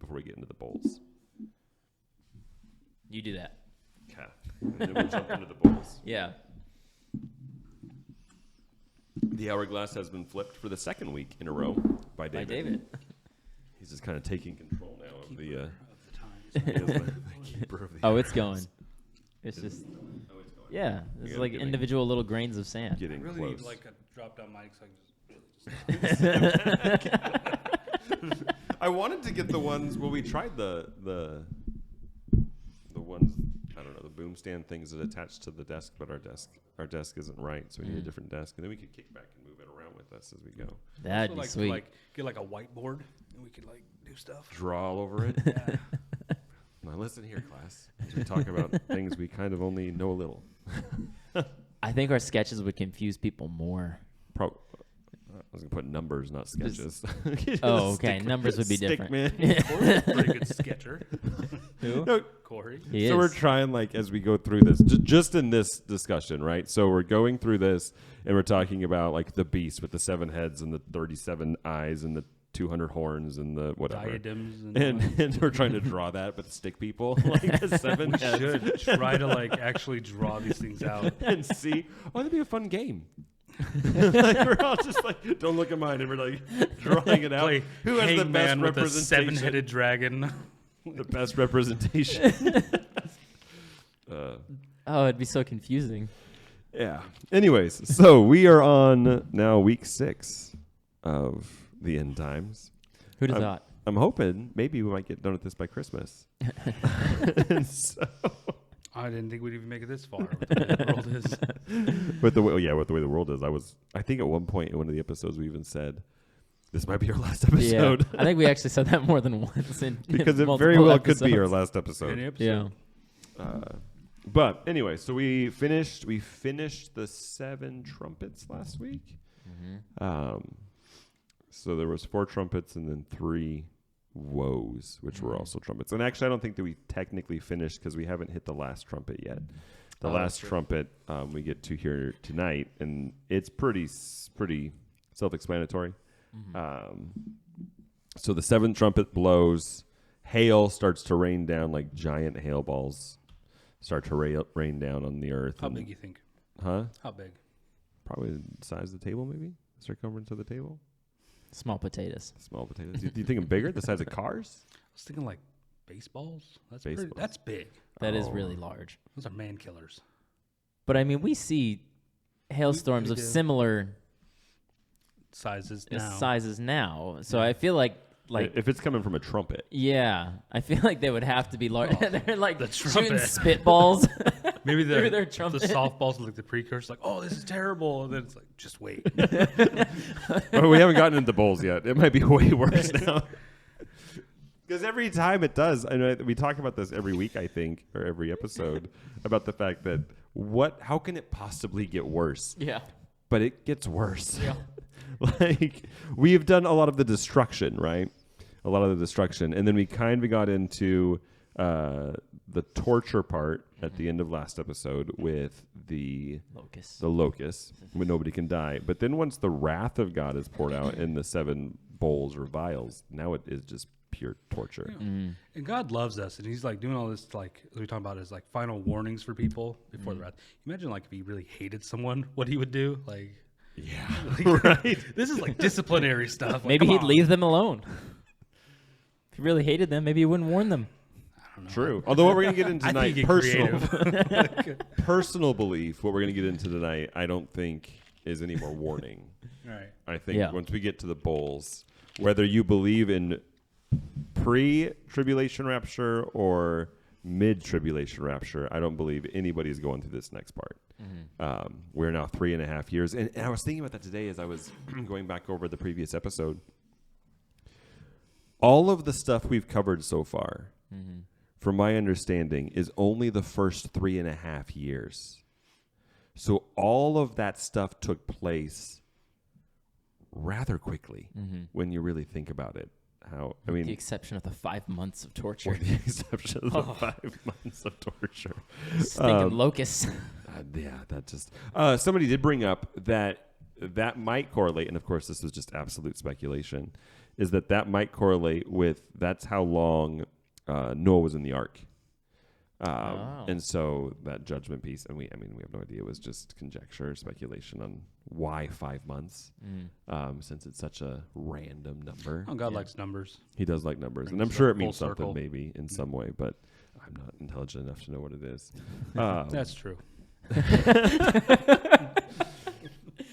before we get into the bowls. You do that. Okay. And then we'll jump into the bowls. Yeah. The hourglass has been flipped for the second week in a row by David. He's just kind of taking control now of the keeper of the Oh, it's going. It's just. Oh, it's going. Yeah. It's gotta like get individual little grains of sand. Getting I really close. need like a drop down mic so I can just I wanted to get the ones. Well, we tried the ones. I don't know, the boom stand things that attach to the desk, but our desk isn't right, so we need a different desk, and then we could kick back and move it around with us as we go. That'd so be like sweet. like get like a whiteboard and we could like do stuff. Draw all over it. Yeah. Now listen here, class. As we talk about things we kind of only know a little. I think our sketches would confuse people more. I was gonna put numbers, not sketches. Oh, okay. Numbers would be different. Corey's a pretty good sketcher. Who? No, Corey. He so is. we're trying, like, as we go through this, just in this discussion, right? So we're going through this, and we're talking about, like, the beast with the 7 heads and the 37 eyes and the 200 horns and the whatever. Diadems And we're trying to draw that, but stick people, like the 7 we heads. should try to like actually draw these things out. And see, that'd be a fun game. Like, we're all just like, don't look at mine, and we're like drawing it out. Play Who has the best Hangman with a representation? 7-headed dragon. The best representation. Oh, it'd be so confusing. Yeah. Anyways, so we are on now week 6 of the end times. Who'd have thought? I'm hoping maybe we might get done with this by Christmas. And so, I didn't think we'd even make it this far with the way the world is. with the way the world is, I think at one point in one of the episodes we even said this might be our last episode. Yeah. I think we actually said that more than once. Because it multiple very well could be our episodes. last episode. Any Yeah. episode. But anyway, so we finished the 7 trumpets last week. So there was 4 trumpets and then 3 woes, which were also trumpets. And actually, I don't think that we technically finished because we haven't hit the last trumpet yet. The last trumpet we get to hear tonight, and it's pretty self-explanatory. So the 7th trumpet blows, hail starts to rain down, like giant hail balls start to rain down on the earth. How big you think? Huh? How big? Probably the size of the table, maybe? Circumference of the table? Small potatoes. Small potatoes. Do you think them bigger? The size of cars? I was thinking like baseballs. That's Baseballs. that's big. That is Oh. really large. Those are man killers. But I mean, we see hailstorms We of do. similar Sizes now. sizes now. So I feel like If it's coming from a trumpet. yeah, I feel like they would have to be large. They're like the shooting trumpet. spitballs. Maybe Through the their trumpet. softballs are like the precursor. Like, oh, this is terrible. And then it's like, just wait. Oh, we haven't gotten into bowls yet. It might be way worse now. Because every time it does, I know we talk about this every week, I think, or every episode, about the fact that how can it possibly get worse? Yeah. But it gets worse. Yeah. Like, we've done a lot of the destruction, right? A lot of the destruction. And then we kind of got into the torture part at the end of last episode with the locusts, when nobody can die. But then once the wrath of God is poured out in the 7 bowls or vials, now it is just pure torture. Yeah. And God loves us, and He's like doing all this, like as we talk about, is like final warnings for people before the wrath. Imagine like if He really hated someone, what He would do. Like, Yeah, right. this is like disciplinary stuff. Like, Maybe come he'd on. leave them alone. If he really hated them, maybe he wouldn't warn them. I don't know. True. Although what we're going to get into I think tonight, you get personal belief, what we're going to get into tonight, I don't think is any more warning. Right. I think once we get to the bowls, whether you believe in pre-tribulation rapture or mid-tribulation rapture, I don't believe anybody's going through this next part. We're now 3.5 years. And I was thinking about that today as I was going back over the previous episode. All of the stuff we've covered so far, from my understanding, is only the first 3.5 years. So all of that stuff took place rather quickly when you really think about it. The exception of the 5 months of torture. With the exception of the 5 months of torture. Stinking locusts. Yeah, that just... somebody did bring up that might correlate, and of course this was just absolute speculation, is that might correlate with that's how long Noah was in the ark. And so that judgment piece, and we have no idea. It was just conjecture, speculation on why 5 months, since it's such a random number. Oh, God likes numbers. He does like numbers, and Brings I'm sure it it means full something circle. maybe in some way, but I'm not intelligent enough to know what it is. That's true.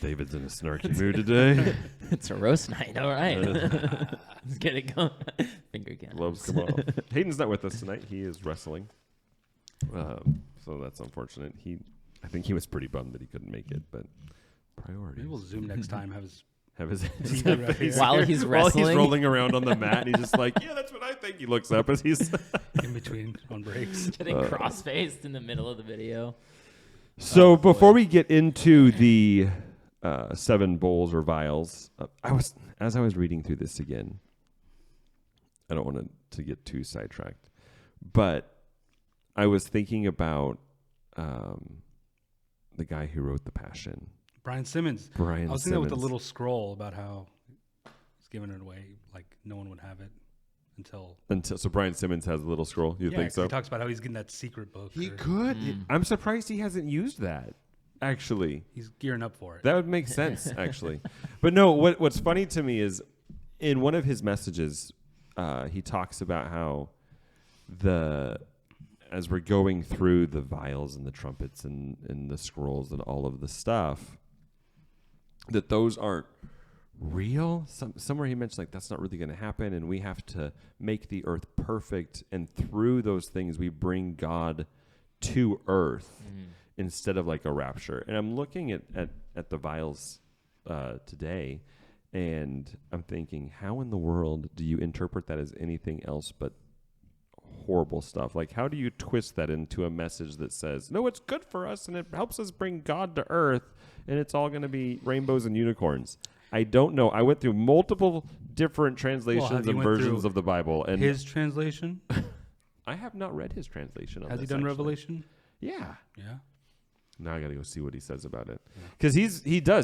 David's in a snarky mood today. It's a roast night. All right. Let's get it going. Finger guns. Gloves come off. Hayden's not with us tonight. He is wrestling. So that's unfortunate. I think he was pretty bummed that he couldn't make it, but priority. Maybe we'll Zoom next time. Have his right here. While he's while he's wrestling? rolling around on the mat, and he's just like, yeah, that's what I think. He looks up as he's in between on breaks. Getting cross-faced in the middle of the video. So before we get into the 7 bowls or vials, as I was reading through this again, I don't want to get too sidetracked, but I was thinking about the guy who wrote the Passion, Brian Simmons. Brian I was thinking that with the Simmons. little scroll about how he's giving it away, like no one would have it until. So Brian Simmons has a little scroll. You think 'cause so? He talks about how he's getting that secret book. He or- could. I'm surprised he hasn't used that. Actually, He's gearing up for it. that would make sense. Actually, but no. What's funny to me is in one of his messages, he talks about how as we're going through the vials and the trumpets and the scrolls and all of the stuff, that those aren't real. Somewhere he mentioned like that's not really going to happen, and we have to make the earth perfect, and through those things we bring God to earth instead of like a rapture. And I'm looking at the vials today, and I'm thinking, how in the world do you interpret that as anything else but horrible stuff? Like, how do you twist that into a message that says, no, it's good for us and it helps us bring God to earth and it's all going to be rainbows and unicorns? I don't know. I went through multiple different translations you and went versions through of the Bible, and His translation? I have not read his translation. Has he this, done actually. Revelation? Yeah. Yeah. Now I got to go see what he says about it. Because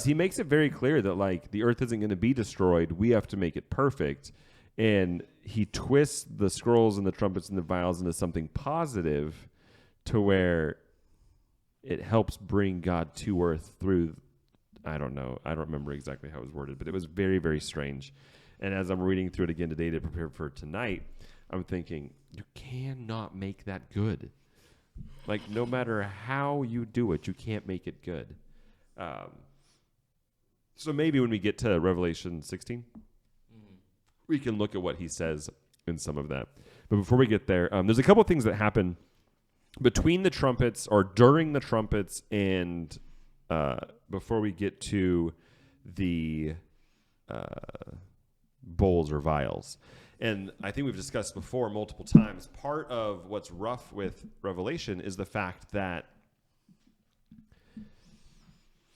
he makes it very clear that like the earth isn't going to be destroyed. We have to make it perfect. And he twists the scrolls and the trumpets and the vials into something positive to where it helps bring God to earth through, I don't know. I don't remember exactly how it was worded, but it was very, very strange. And as I'm reading through it again today to prepare for tonight, I'm thinking, you cannot make that good. Like, no matter how you do it, you can't make it good. So maybe when we get to Revelation 16, we can look at what he says in some of that. But before we get there, there's a couple of things that happen between the trumpets or during the trumpets and before we get to the bowls or vials. And I think we've discussed before multiple times, part of what's rough with Revelation is the fact that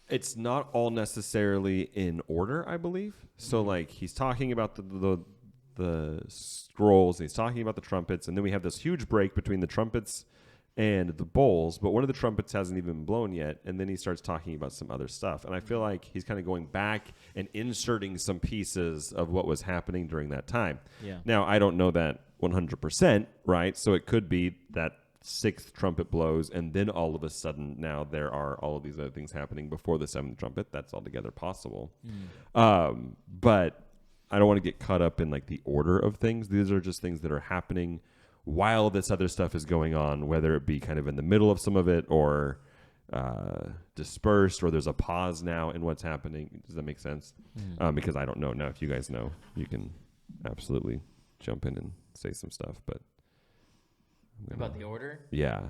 it's not all necessarily in order, I believe. So, like, he's talking about the scrolls, and he's talking about the trumpets, and then we have this huge break between the trumpets and the bowls, but one of the trumpets hasn't even been blown yet, and then he starts talking about some other stuff. And I feel like he's kind of going back and inserting some pieces of what was happening during that time. Yeah. Now, I don't know that 100%, right? So it could be that 6th trumpet blows, and then all of a sudden now there are all of these other things happening before the 7th trumpet. That's altogether possible. But I don't want to get caught up in like the order of things. These are just things that are happening while this other stuff is going on, whether it be kind of in the middle of some of it or dispersed, or there's a pause now in what's happening. Does that make sense? Because I don't know. Now, if you guys know, you can absolutely jump in and say some stuff. But About the order? yeah.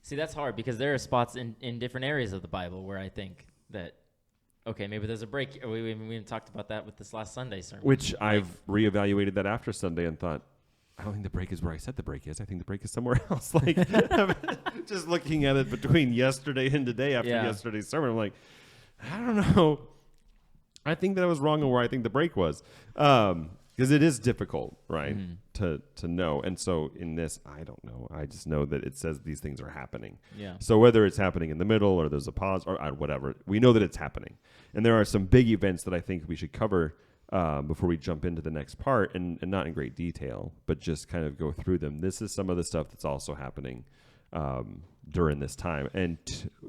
See, that's hard because there are spots in different areas of the Bible where I think that, okay, maybe there's a break. We even talked about that with this last Sunday sermon. Which I've reevaluated that after Sunday and thought, I don't think the break is where I said the break is. I think the break is somewhere else. Like, just looking at it between yesterday and today after yesterday's sermon, I'm like, I don't know. I think that I was wrong on where I think the break was. Because it is difficult, right, to know. And so in this, I don't know. I just know that it says these things are happening. Yeah. So whether it's happening in the middle or there's a pause or whatever, we know that it's happening. And there are some big events that I think we should cover before we jump into the next part, and not in great detail, but just kind of go through them. This is some of the stuff that's also happening during this time. And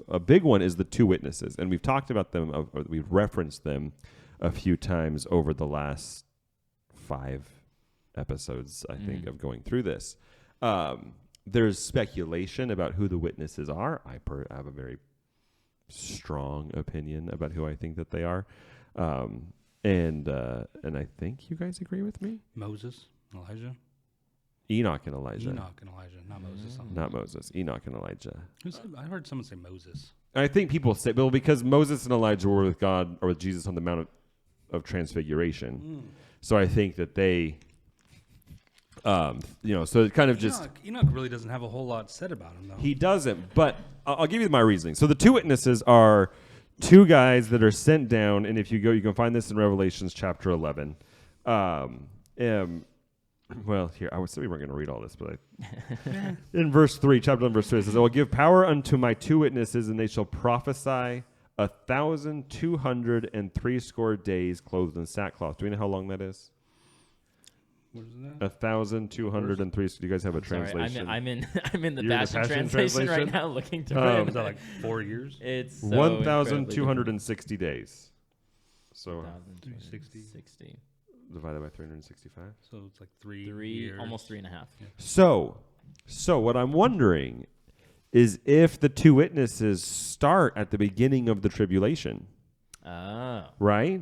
a big one is the two witnesses. And we've talked about them, or we've referenced them a few times over the last 5 episodes, I think, of going through this. There's speculation about who the witnesses are. I have a very strong opinion about who I think that they are. And I think you guys agree with me? Moses, Elijah. Enoch and Elijah. Enoch and Elijah, not Moses. Not Moses. Enoch and Elijah. I heard someone say Moses. I think people say, well, because Moses and Elijah were with God or with Jesus on the Mount of Transfiguration. So I think that they, so it kind of just... Enoch really doesn't have a whole lot said about him, though. He doesn't, but I'll give you my reasoning. So the two witnesses are 2 guys that are sent down, and if you go, you can find this in Revelations chapter 11. Well, here, I would say we weren't going to read all this, but in verse 3, chapter 11, verse 3, it says, I will give power unto my 2 witnesses, and they shall prophesy 1,260 days clothed in sackcloth. Do we know how long that is? What is that? 1,203. Do you guys have a Sorry, translation? I'm in the You're in the Passion Passion translation right translation? now, looking through it. Is that like 4 years? It's 1,260 days. So 1,260. divided by 365. So it's like 3 years. Almost 3.5. Yeah. So what I'm wondering is if the 2 witnesses start at the beginning of the tribulation, Oh, right?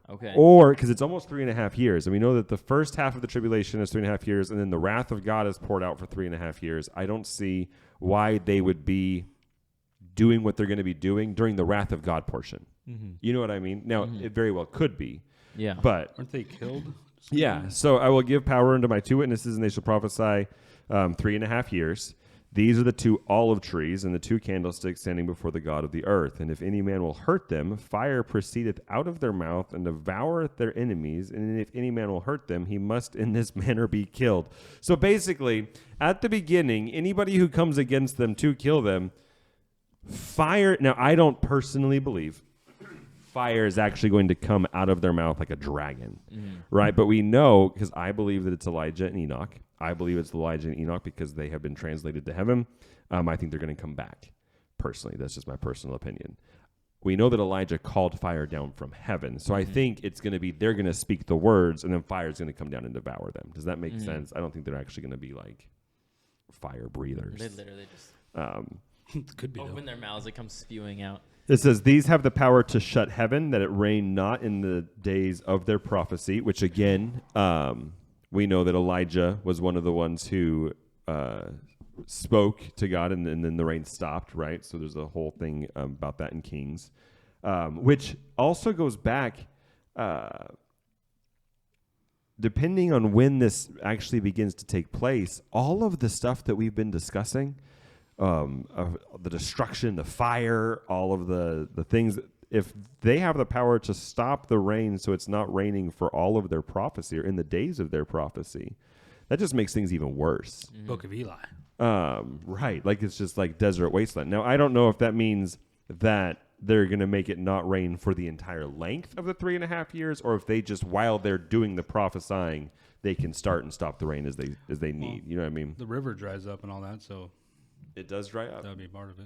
okay. Or because it's almost 3.5 years, and we know that the first half of the tribulation is 3.5 years, and then the wrath of God is poured out for 3.5 years. I don't see why they would be doing what they're going to be doing during the wrath of God portion. You know what I mean? Now, it very well could be. Yeah. But Aren't they killed? yeah, so I will give power unto my 2 witnesses, and they shall prophesy 3.5 years. These are the 2 olive trees and the 2 candlesticks standing before the God of the earth. And if any man will hurt them, fire proceedeth out of their mouth and devoureth their enemies. And if any man will hurt them, he must in this manner be killed. So basically, at the beginning, anybody who comes against them to kill them, fire. Now, I don't personally believe fire is actually going to come out of their mouth like a dragon, right? But we know, because I believe that it's Elijah and Enoch. I believe it's Elijah and Enoch because they have been translated to heaven. I think they're going to come back. Personally, that's just my personal opinion. We know that Elijah called fire down from heaven, so I think it's going to be they're going to speak the words, and then fire is going to come down and devour them. Does that make sense? I don't think they're actually going to be like fire breathers. They literally just It could be. open their mouths, it comes spewing out. It says, these have the power to shut heaven, that it rain not in the days of their prophecy, which again, we know that Elijah was one of the ones who spoke to God, and then the rain stopped, right? So there's a whole thing about that in Kings, which also goes back, depending on when this actually begins to take place, all of the stuff that we've been discussing, the destruction, the fire, all of the things, if they have the power to stop the rain so it's not raining for all of their prophecy or in the days of their prophecy, that just makes things even worse. Book of Eli. Right. Like it's just like desert wasteland. Now, I don't know if that means that they're going to make it not rain for the entire length of the 3.5 years, or if they just, while they're doing the prophesying, they can start and stop the rain as they need. You know what I mean? The river dries up and all that, so It does dry up. that would be part of it.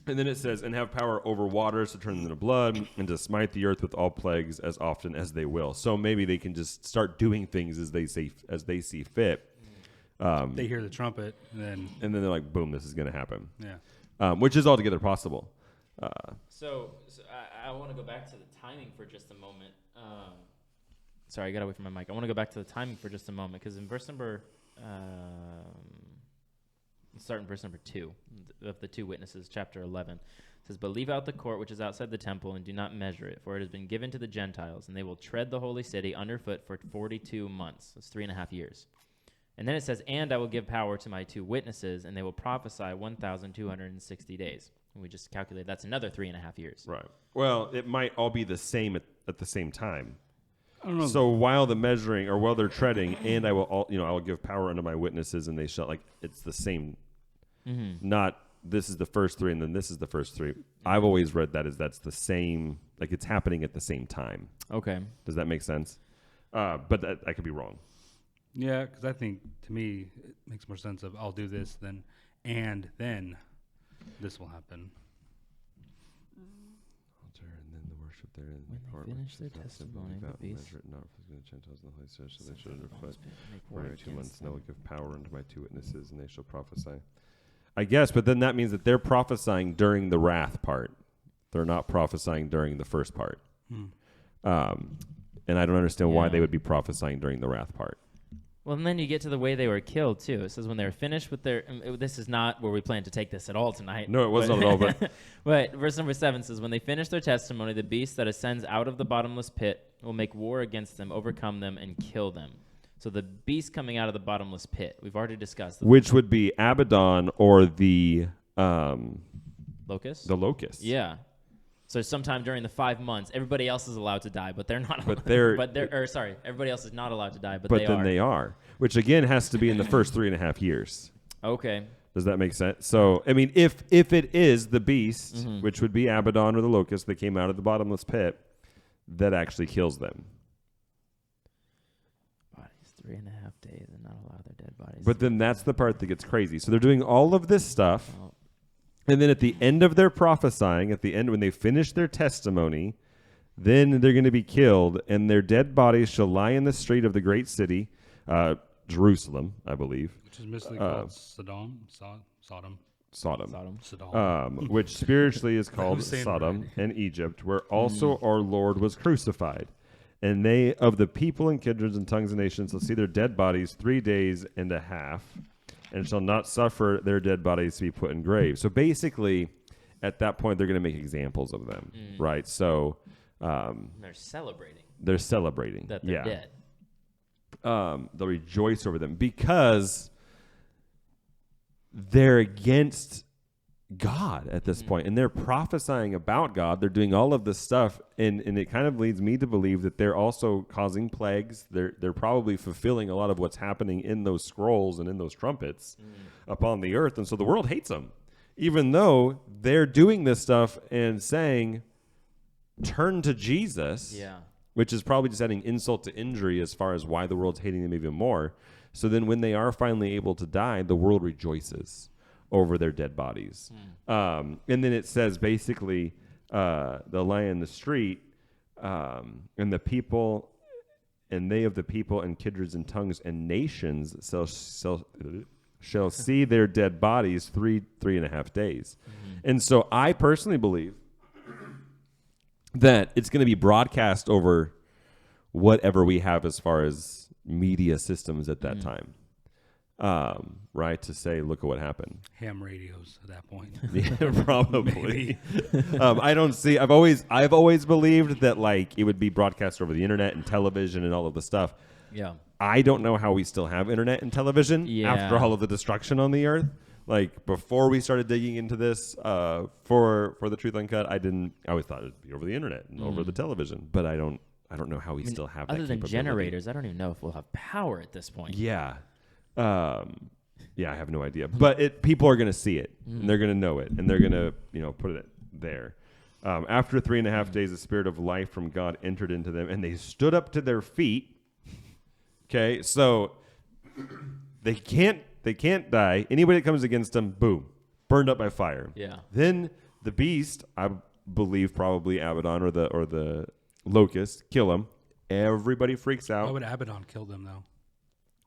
And then it says, and have power over waters to turn them into blood, and to smite the earth with all plagues as often as they will. So maybe they can just start doing things as they see fit. They hear the trumpet, and then they're like, boom, this is going to happen. yeah. Which is altogether possible. So I want to go back to the timing for just a moment. Sorry, I got away from my mic. I want to go back to the timing for just a moment, because in verse number... let's start in verse number 2 of the 2 witnesses, chapter 11. It says, but leave out the court which is outside the temple, and do not measure it, for it has been given to the Gentiles, and they will tread the holy city underfoot for 42 months. That's 3.5 years. And then it says, and I will give power to my 2 witnesses, and they will prophesy 1,260 days. And we just calculated that's another 3.5 years. Right. Well, it might all be the same at the same time. I don't know. So while the measuring, or while they're treading, and I will give power unto my witnesses, and they shall, like, it's the same. Not this is the first 3 and then this is the first 3. I've always read that as that's the same like it's happening at the same time. Okay. Does that make sense? But I could be wrong. Yeah, because I think to me it makes more sense of I'll do this and then this will happen. And then the worship there. When they finish their testimony, the beast not for the Gentiles in the holy church, so they should reflect. make For war 2 months against now them. will give power unto my 2 witnesses, and they shall prophesy. I guess, but then that means that they're prophesying during the wrath part. They're not prophesying during the first part. And I don't understand why Yeah. they would be prophesying during the wrath part. Well, and then you get to the way they were killed too. It says when they were finished with their. This is not where we plan to take this at all tonight. No, it was not at all. But But verse number 7 says, when they finish their testimony, the beast that ascends out of the bottomless pit will make war against them, overcome them, and kill them. So the beast coming out of the bottomless pit, we've already discussed. which would be Abaddon or the Locust? locust. Yeah. So sometime during the 5 months, everybody else is allowed to die, but they're not. But they're- everybody else is not allowed to die, but But they then are. they are, which again has to be in the first 3.5 years. Okay. Does that make sense? So, I mean, if it is the beast, Mm-hmm. which would be Abaddon or the locust that came out of the bottomless pit, that actually kills them. Bodies 3.5 days and not allow their dead bodies. But then that's the part that gets crazy. So they're doing all of this stuff, Oh, and then at the end of their prophesying, at the end when they finish their testimony, then they're going to be killed, and their dead bodies shall lie in the street of the great city, Jerusalem, I believe, Which is mystically called Sodom. Sodom. Which spiritually is called Who's saying it Sodom and Egypt, where also our Lord was crucified. And they of the people and kindreds and tongues and nations shall see their dead bodies 3 days and a half, and shall not suffer their dead bodies to be put in graves. So basically, at that point, they're going to make examples of them, right? So they're celebrating they're celebrating that they're yeah. dead. They'll rejoice over them because they're against God at this point, and they're prophesying about God. They're doing all of this stuff, and it kind of leads me to believe that they're also causing plagues. They're probably fulfilling a lot of what's happening in those scrolls and in those trumpets upon the earth, and so the world hates them, even though they're doing this stuff and saying, "Turn to Jesus." Yeah. Which is probably just adding insult to injury as far as why the world's hating them even more. So then when they are finally able to die, the world rejoices over their dead bodies. And then it says basically they'll lie in the street and the people and they of the people and kindreds and tongues and nations shall see their dead bodies 3.5 days. And so I personally believe that it's going to be broadcast over whatever we have as far as media systems at that time, right? To say, look at what happened. Ham radios at that point. Yeah, probably. I don't see. I've always believed that like it would be broadcast over the internet and television and all of the stuff. Yeah. I don't know how we still have internet and television after all of the destruction on the earth. Like before we started digging into this for the Truth Uncut, I always thought it'd be over the internet and over the television, but I don't know how we still have that Other than capability. generators, I don't even know if we'll have power at this point. Yeah. I have no idea. But people are going to see it, and they're going to know it, and they're going to, put it there. After 3.5 days, the spirit of life from God entered into them, and they stood up to their feet. Okay, so they can't die. Anybody that comes against them, boom, burned up by fire. Yeah. Then the beast, I believe probably Abaddon or the locust, kill him. Everybody freaks out. Why would Abaddon kill them though?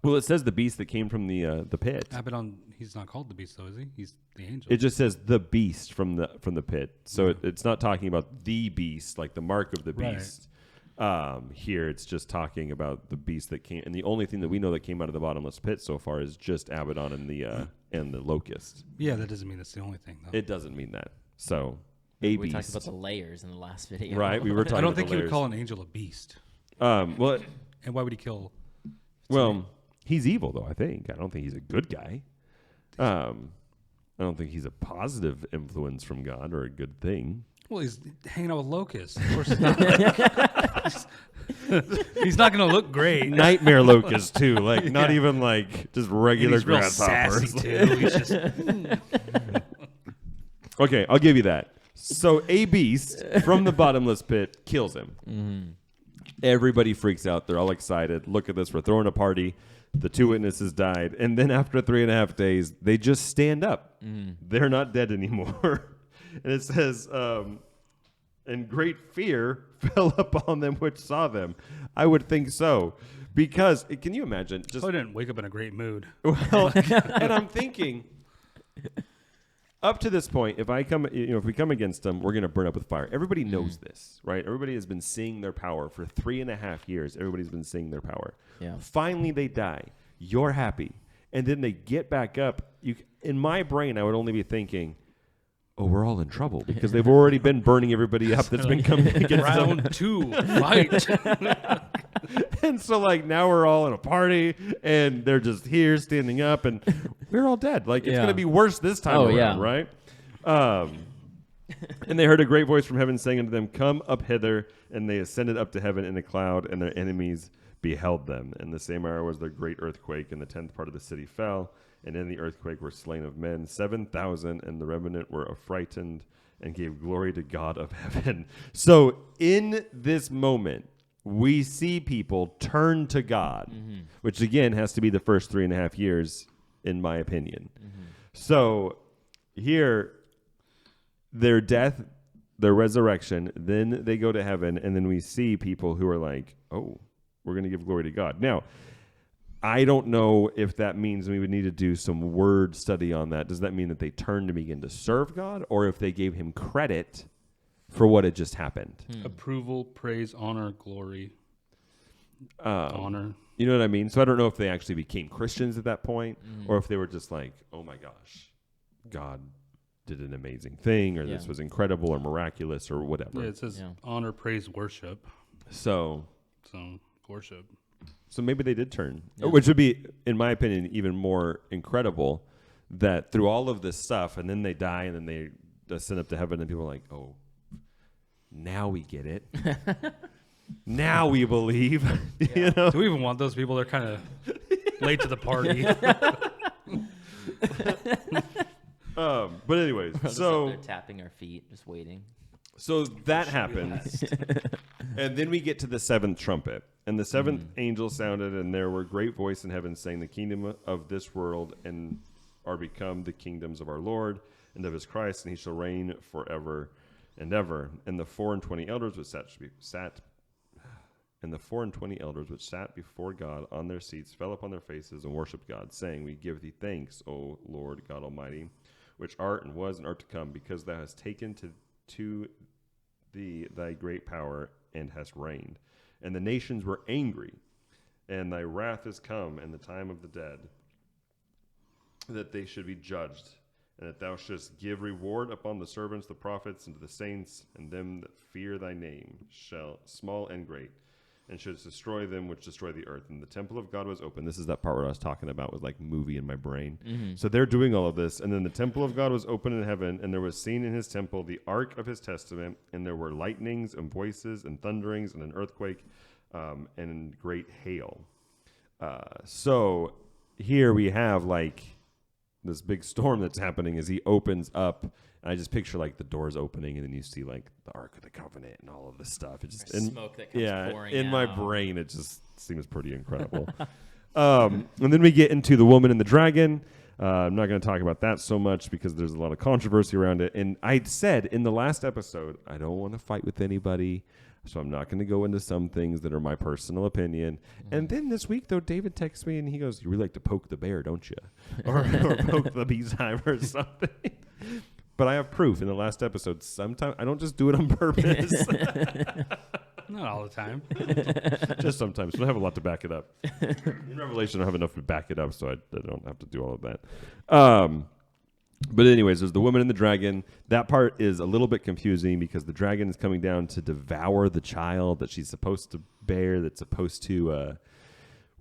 Well, it says the beast that came from the pit. Abaddon, he's not called the beast though, is he? He's the angel. It just says the beast from the pit. So it's not talking about the beast, like the mark of the Right. beast. Here it's just talking about the beast that came, and the only thing that we know that came out of the bottomless pit so far is just Abaddon and the locust. Yeah, that doesn't mean that's the only thing though. It doesn't mean that. So We beast, talked about the layers in the last video. right? We were talking. I don't about think the he would layers. call an angel a beast. Well, And why would he kill? he's evil though. I don't think he's a good guy. I don't think he's a positive influence from God or a good thing. Well, he's hanging out with locusts. Of course, he's not. He's not going to look great. Nightmare locust too, like not Yeah. even like just And regular he's real grasshoppers. sassy too. He's just Okay, I'll give you that. So a beast from the bottomless pit kills him. Mm-hmm. Everybody freaks out. They're all excited. Look at this. We're throwing a party. The 2 witnesses died. And then after 3.5 days, they just stand up. They're not dead anymore. And it says, and great fear fell upon them which saw them. I would think so. Because, can you imagine? Just I didn't wake up in a great mood. well, and I'm thinking, up to this point, if we come against them, we're going to burn up with fire. Everybody knows this, right? Everybody has been seeing their power for 3.5 years. Everybody's been seeing their power. Yeah. Finally, they die. You're happy. And then they get back up. In my brain, I would only be thinking, oh, we're all in trouble because they've already been burning everybody up that's been coming against them. Round 2, fight. And so, now we're all in a party, and they're just here standing up, and we're all dead. It's Yeah. going to be worse this time Oh, around, yeah. right? And they heard a great voice from heaven saying unto them, come up hither. And they ascended up to heaven in a cloud, and their enemies beheld them. And the same hour was there great earthquake, and the 10th part of the city fell. And in the earthquake were slain of men 7,000, and the remnant were affrighted and gave glory to God of heaven. So in this moment, we see people turn to God, which again has to be the first 3.5 years, in my opinion. So here, their death, their resurrection, then they go to heaven, and then we see people who are like, oh, we're going to give glory to God. Now, I don't know if that means we would need to do some word study on that. Does that mean that they turned to begin to serve God, or if they gave him credit for what had just happened? Approval, praise, honor, glory. Honor. You know what I mean? So I don't know if they actually became Christians at that point, or if they were just like, oh my gosh, God did an amazing thing, or this was incredible or miraculous or whatever. Yeah, it says honor, praise, worship. So Worship. So maybe they did turn, which would be, in my opinion, even more incredible, that through all of this stuff, and then they die, and then they ascend up to heaven, and people are like, oh, now we get it. Now we believe. You know? Do we even want those people? They're kind of late to the party. But anyways, We're just so up there tapping our feet, just waiting. So that happens. And then we get to the 7th trumpet. And the 7th angel sounded, and there were great voice in heaven saying, the kingdom of this world and are become the kingdoms of our Lord and of his Christ, and he shall reign forever and ever. And the 24 elders which sat before God on their seats fell upon their faces and worshipped God, saying, we give thee thanks, O Lord God Almighty, which art and was and art to come, because thou hast taken to thee thy great power and hast reigned. And the nations were angry, and thy wrath is come, and the time of the dead, that they should be judged, and that thou shouldst give reward upon the servants, the prophets, and to the saints, and them that fear thy name, small and great, and shouldst destroy them which destroy the earth. And the temple of God was open. This is that part where I was talking about with movie in my brain. So they're doing all of this, and then the temple of God was open in heaven, and there was seen in his temple the ark of his testament, and there were lightnings and voices and thunderings and an earthquake and great hail. So here we have this big storm that's happening as he opens up. And I just picture the doors opening, and then you see the Ark of the Covenant and all of this stuff. It just smoke that comes pouring in my out. brain, it just seems pretty incredible. And then we get into the woman and the dragon. I'm not going to talk about that so much because there's a lot of controversy around it. And I said in the last episode, I don't want to fight with anybody, so I'm not going to go into some things that are my personal opinion. And then this week, though, David texts me and he goes, you really like to poke the bear, don't you? or poke the beehive or something. But I have proof in the last episode. Sometimes I don't just do it on purpose. Not all the time. Just sometimes. So I have a lot to back it up. In Revelation, I don't have enough to back it up, so I don't have to do all of that. But anyways, there's the woman and the dragon. That part is a little bit confusing because the dragon is coming down to devour the child that she's supposed to bear, that's supposed to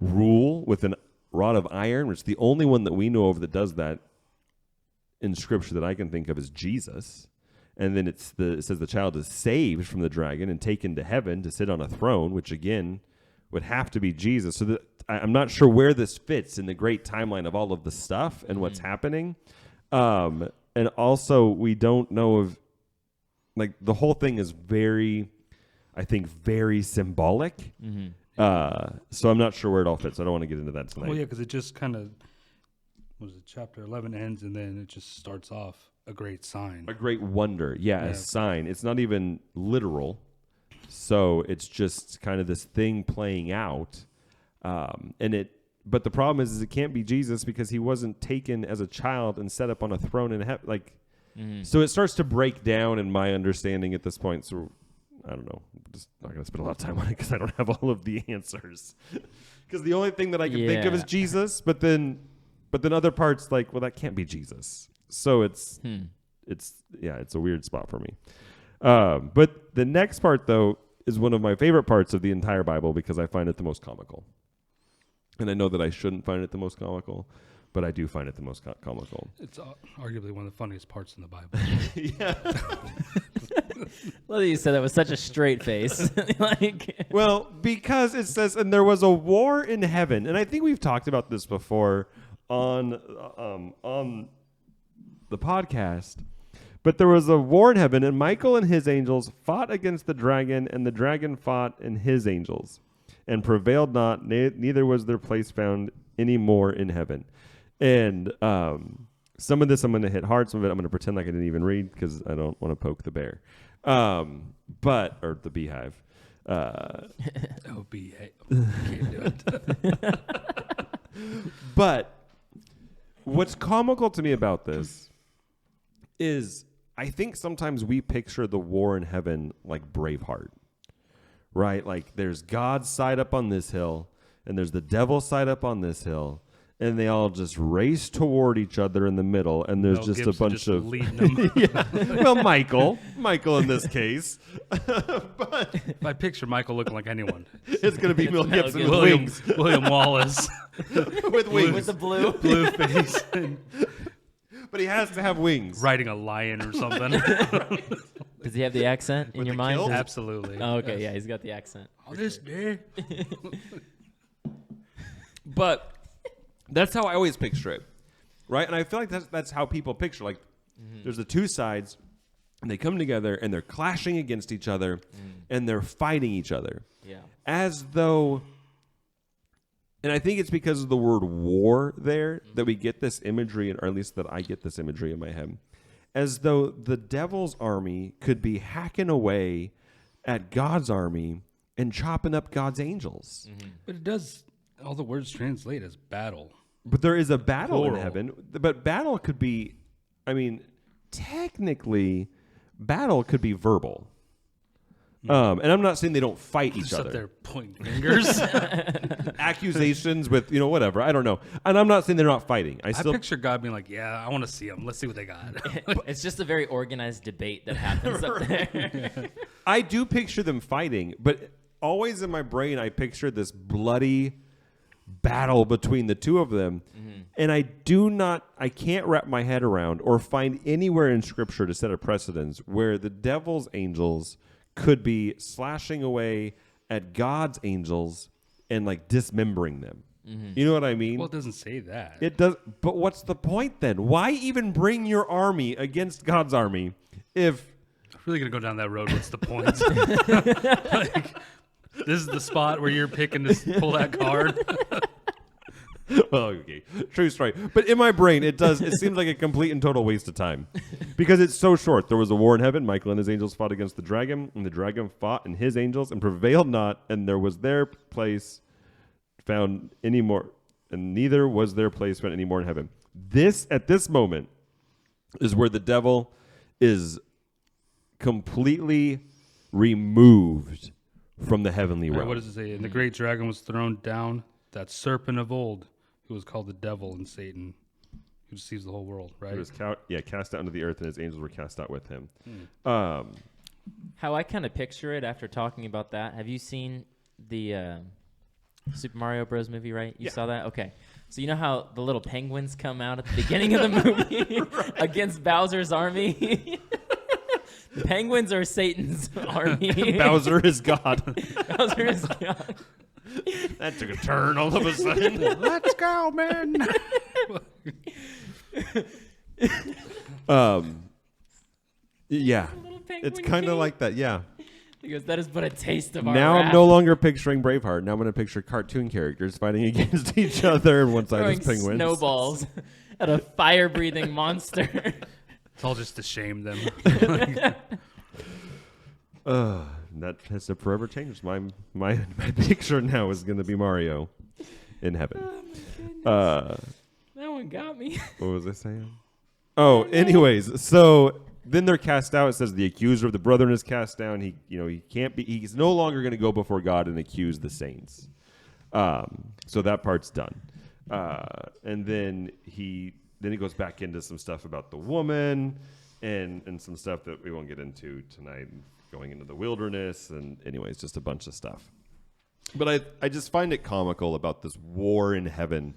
rule with a rod of iron, which the only one that we know of that does that in Scripture that I can think of is Jesus. And then it says the child is saved from the dragon and taken to heaven to sit on a throne, which again would have to be Jesus. So I'm not sure where this fits in the great timeline of all of the stuff and what's happening. And also, we don't know like the whole thing is very, I think, very symbolic. So I'm not sure where it all fits. I don't want to get into that tonight. Well, yeah, because it just kind of, chapter 11 ends and then it just starts off a great sign. A great wonder. Yeah, a sign. It's not even literal. So it's just kind of this thing playing out. But the problem is it can't be Jesus because he wasn't taken as a child and set up on a throne in heaven. Like, so it starts to break down in my understanding at this point. So I don't know. I'm just not going to spend a lot of time on it because I don't have all of the answers. Because the only thing that I can think of is Jesus, but then other parts like, well, that can't be Jesus. So it's a weird spot for me. But the next part though is one of my favorite parts of the entire Bible because I find it the most comical. And I know that I shouldn't find it the most comical, but I do find it the most comical. It's arguably one of the funniest parts in the Bible. Yeah. Well, you said that with such a straight face. Well, because it says, and there was a war in heaven, and I think we've talked about this before on the podcast. But there was a war in heaven, and Michael and his angels fought against the dragon, and the dragon fought and his angels, and prevailed not. Neither was their place found any more in heaven. And some of this I'm going to hit hard. Some of it I'm going to pretend like I didn't even read because I don't want to poke the bear. Or the beehive. Oh, beehive. Can't do it. But what's comical to me about this is I think sometimes we picture the war in heaven like Braveheart, right? Like there's God's side up on this hill and there's the devil's side up on this hill. And they all just race toward each other in the middle, and there's just a bunch of leading them. Yeah. Well, Michael in this case, but if I picture Michael looking like anyone, it's going to be Mel Gibson with William, wings, William Wallace with wings, with the blue face, and but he has to have wings, riding a lion or something. Does he have the accent in With your the mind? kilt? Absolutely. Oh, okay, yeah, he's got the accent. On this day. But that's how I always picture it, right? And I feel like that's how people picture. Like, there's the two sides, and they come together, and they're clashing against each other, and they're fighting each other. Yeah. As though, and I think it's because of the word war there that we get this imagery, or at least that I get this imagery in my head, as though the devil's army could be hacking away at God's army and chopping up God's angels. But it does, all the words translate as battle. But there is a battle Plural. in heaven. But battle could be, I mean, technically, battle could be verbal. And I'm not saying they don't fight each Just up other. there pointing fingers. Accusations with, whatever. I don't know. And I'm not saying they're not fighting. I picture God being like, yeah, I want to see them. Let's see what they got. It's just a very organized debate that happens up there. I do picture them fighting, but always in my brain, I picture this bloody battle between the two of them. And I can't wrap my head around or find anywhere in Scripture to set a precedence where the devil's angels could be slashing away at God's angels and like dismembering them. You know what I mean? Well, it doesn't say that. It does, but what's the point then? Why even bring your army against God's army if I'm really going to go down that road. What's the point? Like, this is the spot where you're picking to pull that card. well, okay, true story. But in my brain, it seems like a complete and total waste of time because it's so short. There was a war in heaven. Michael and his angels fought against the dragon, and the dragon fought and his angels and prevailed not, and there was their place found any more, and neither was their place found any more in heaven. This, at this moment, is where the devil is completely removed from the heavenly realm. What does it say? And the great dragon was thrown down, that serpent of old, who was called the devil and Satan, who deceives the whole world, right? He was cast out into the earth, and his angels were cast out with him. How I kind of picture it after talking about that, have you seen the Super Mario Bros. Movie, right? You saw that? Okay. So you know how the little penguins come out at the beginning of the movie against Bowser's army? The penguins are Satan's army. Bowser is God. Bowser is God. That took a turn all of a sudden. Let's go, man. Yeah. It's kind of like that, yeah. He goes, that is but a taste of our Now wrath. I'm no longer picturing Braveheart. Now I'm going to picture cartoon characters fighting against each other, and one side throwing is penguins. snowballs at a fire-breathing monster. It's all just to shame them. That has to forever change. My picture now is going to be Mario in heaven. That one got me. What was I saying? Oh, anyways, so then they're cast out. It says the accuser of the brethren is cast down. He can't be. He's no longer going to go before God and accuse the saints. So that part's done. And then he goes back into some stuff about the woman and some stuff that we won't get into tonight. Going into the wilderness and anyways, just a bunch of stuff. But I just find it comical about this war in heaven,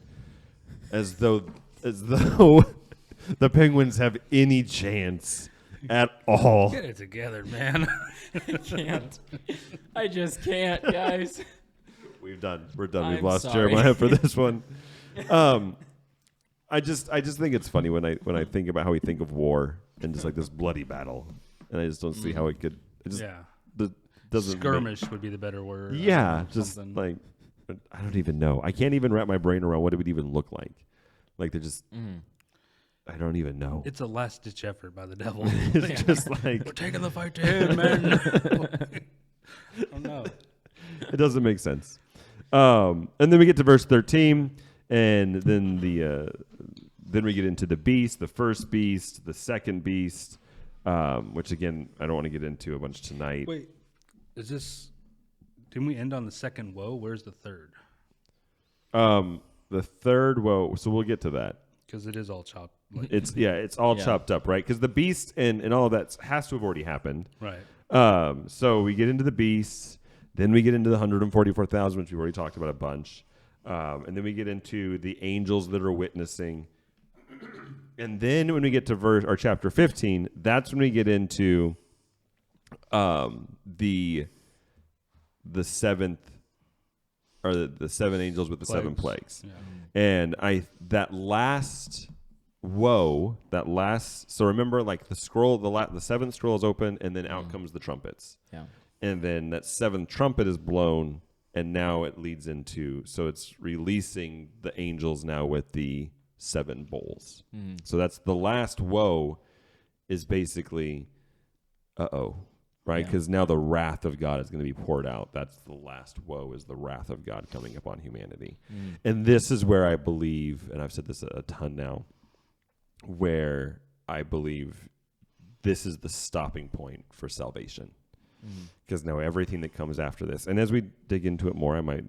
as though the penguins have any chance at all. Get it together, man. I can't. I just can't, guys. We're done. We've I'm lost sorry. Jeremiah for this one. I just think it's funny when I think about how we think of war and just like this bloody battle, and I just don't see how it could. It just doesn't Skirmish would be the better word. Yeah, just something. like I don't even know. I can't even wrap my brain around what it would even look like. Like they're just. I don't even know. It's a last-ditch effort by the devil. It's just like we're taking the fight to him, man. Oh no. it doesn't make sense. And then we get to verse 13, and then then we get into the beast, the first beast, the second beast, which again I don't want to get into a bunch tonight. Wait, is this? Didn't we end on the second woe? Where's the third? The third woe. So we'll get to that. Because it is all chopped. Like, It's all Yeah. chopped up, right? Because the beast and all of that has to have already happened. right. So we get into the beast, then we get into the 144,000, which we've already talked about a bunch, and then we get into the angels that are witnessing, and then when we get to chapter 15, that's when we get into the seventh, or the seven angels with the seven plagues. Yeah. And that last woe, so remember, like the scroll, the seventh scroll is open, and then out comes the trumpets. Yeah. And then that seventh trumpet is blown, and now it leads into, so it's releasing the angels now with the seven bowls. So that's the last woe is basically, right? Yeah. Because now the wrath of God is going to be poured out. That's the last woe, is the wrath of God coming upon humanity. And this is where I believe, and I've said this a ton now, where I believe this is the stopping point for salvation. Because now everything that comes after this, and as we dig into it more, I might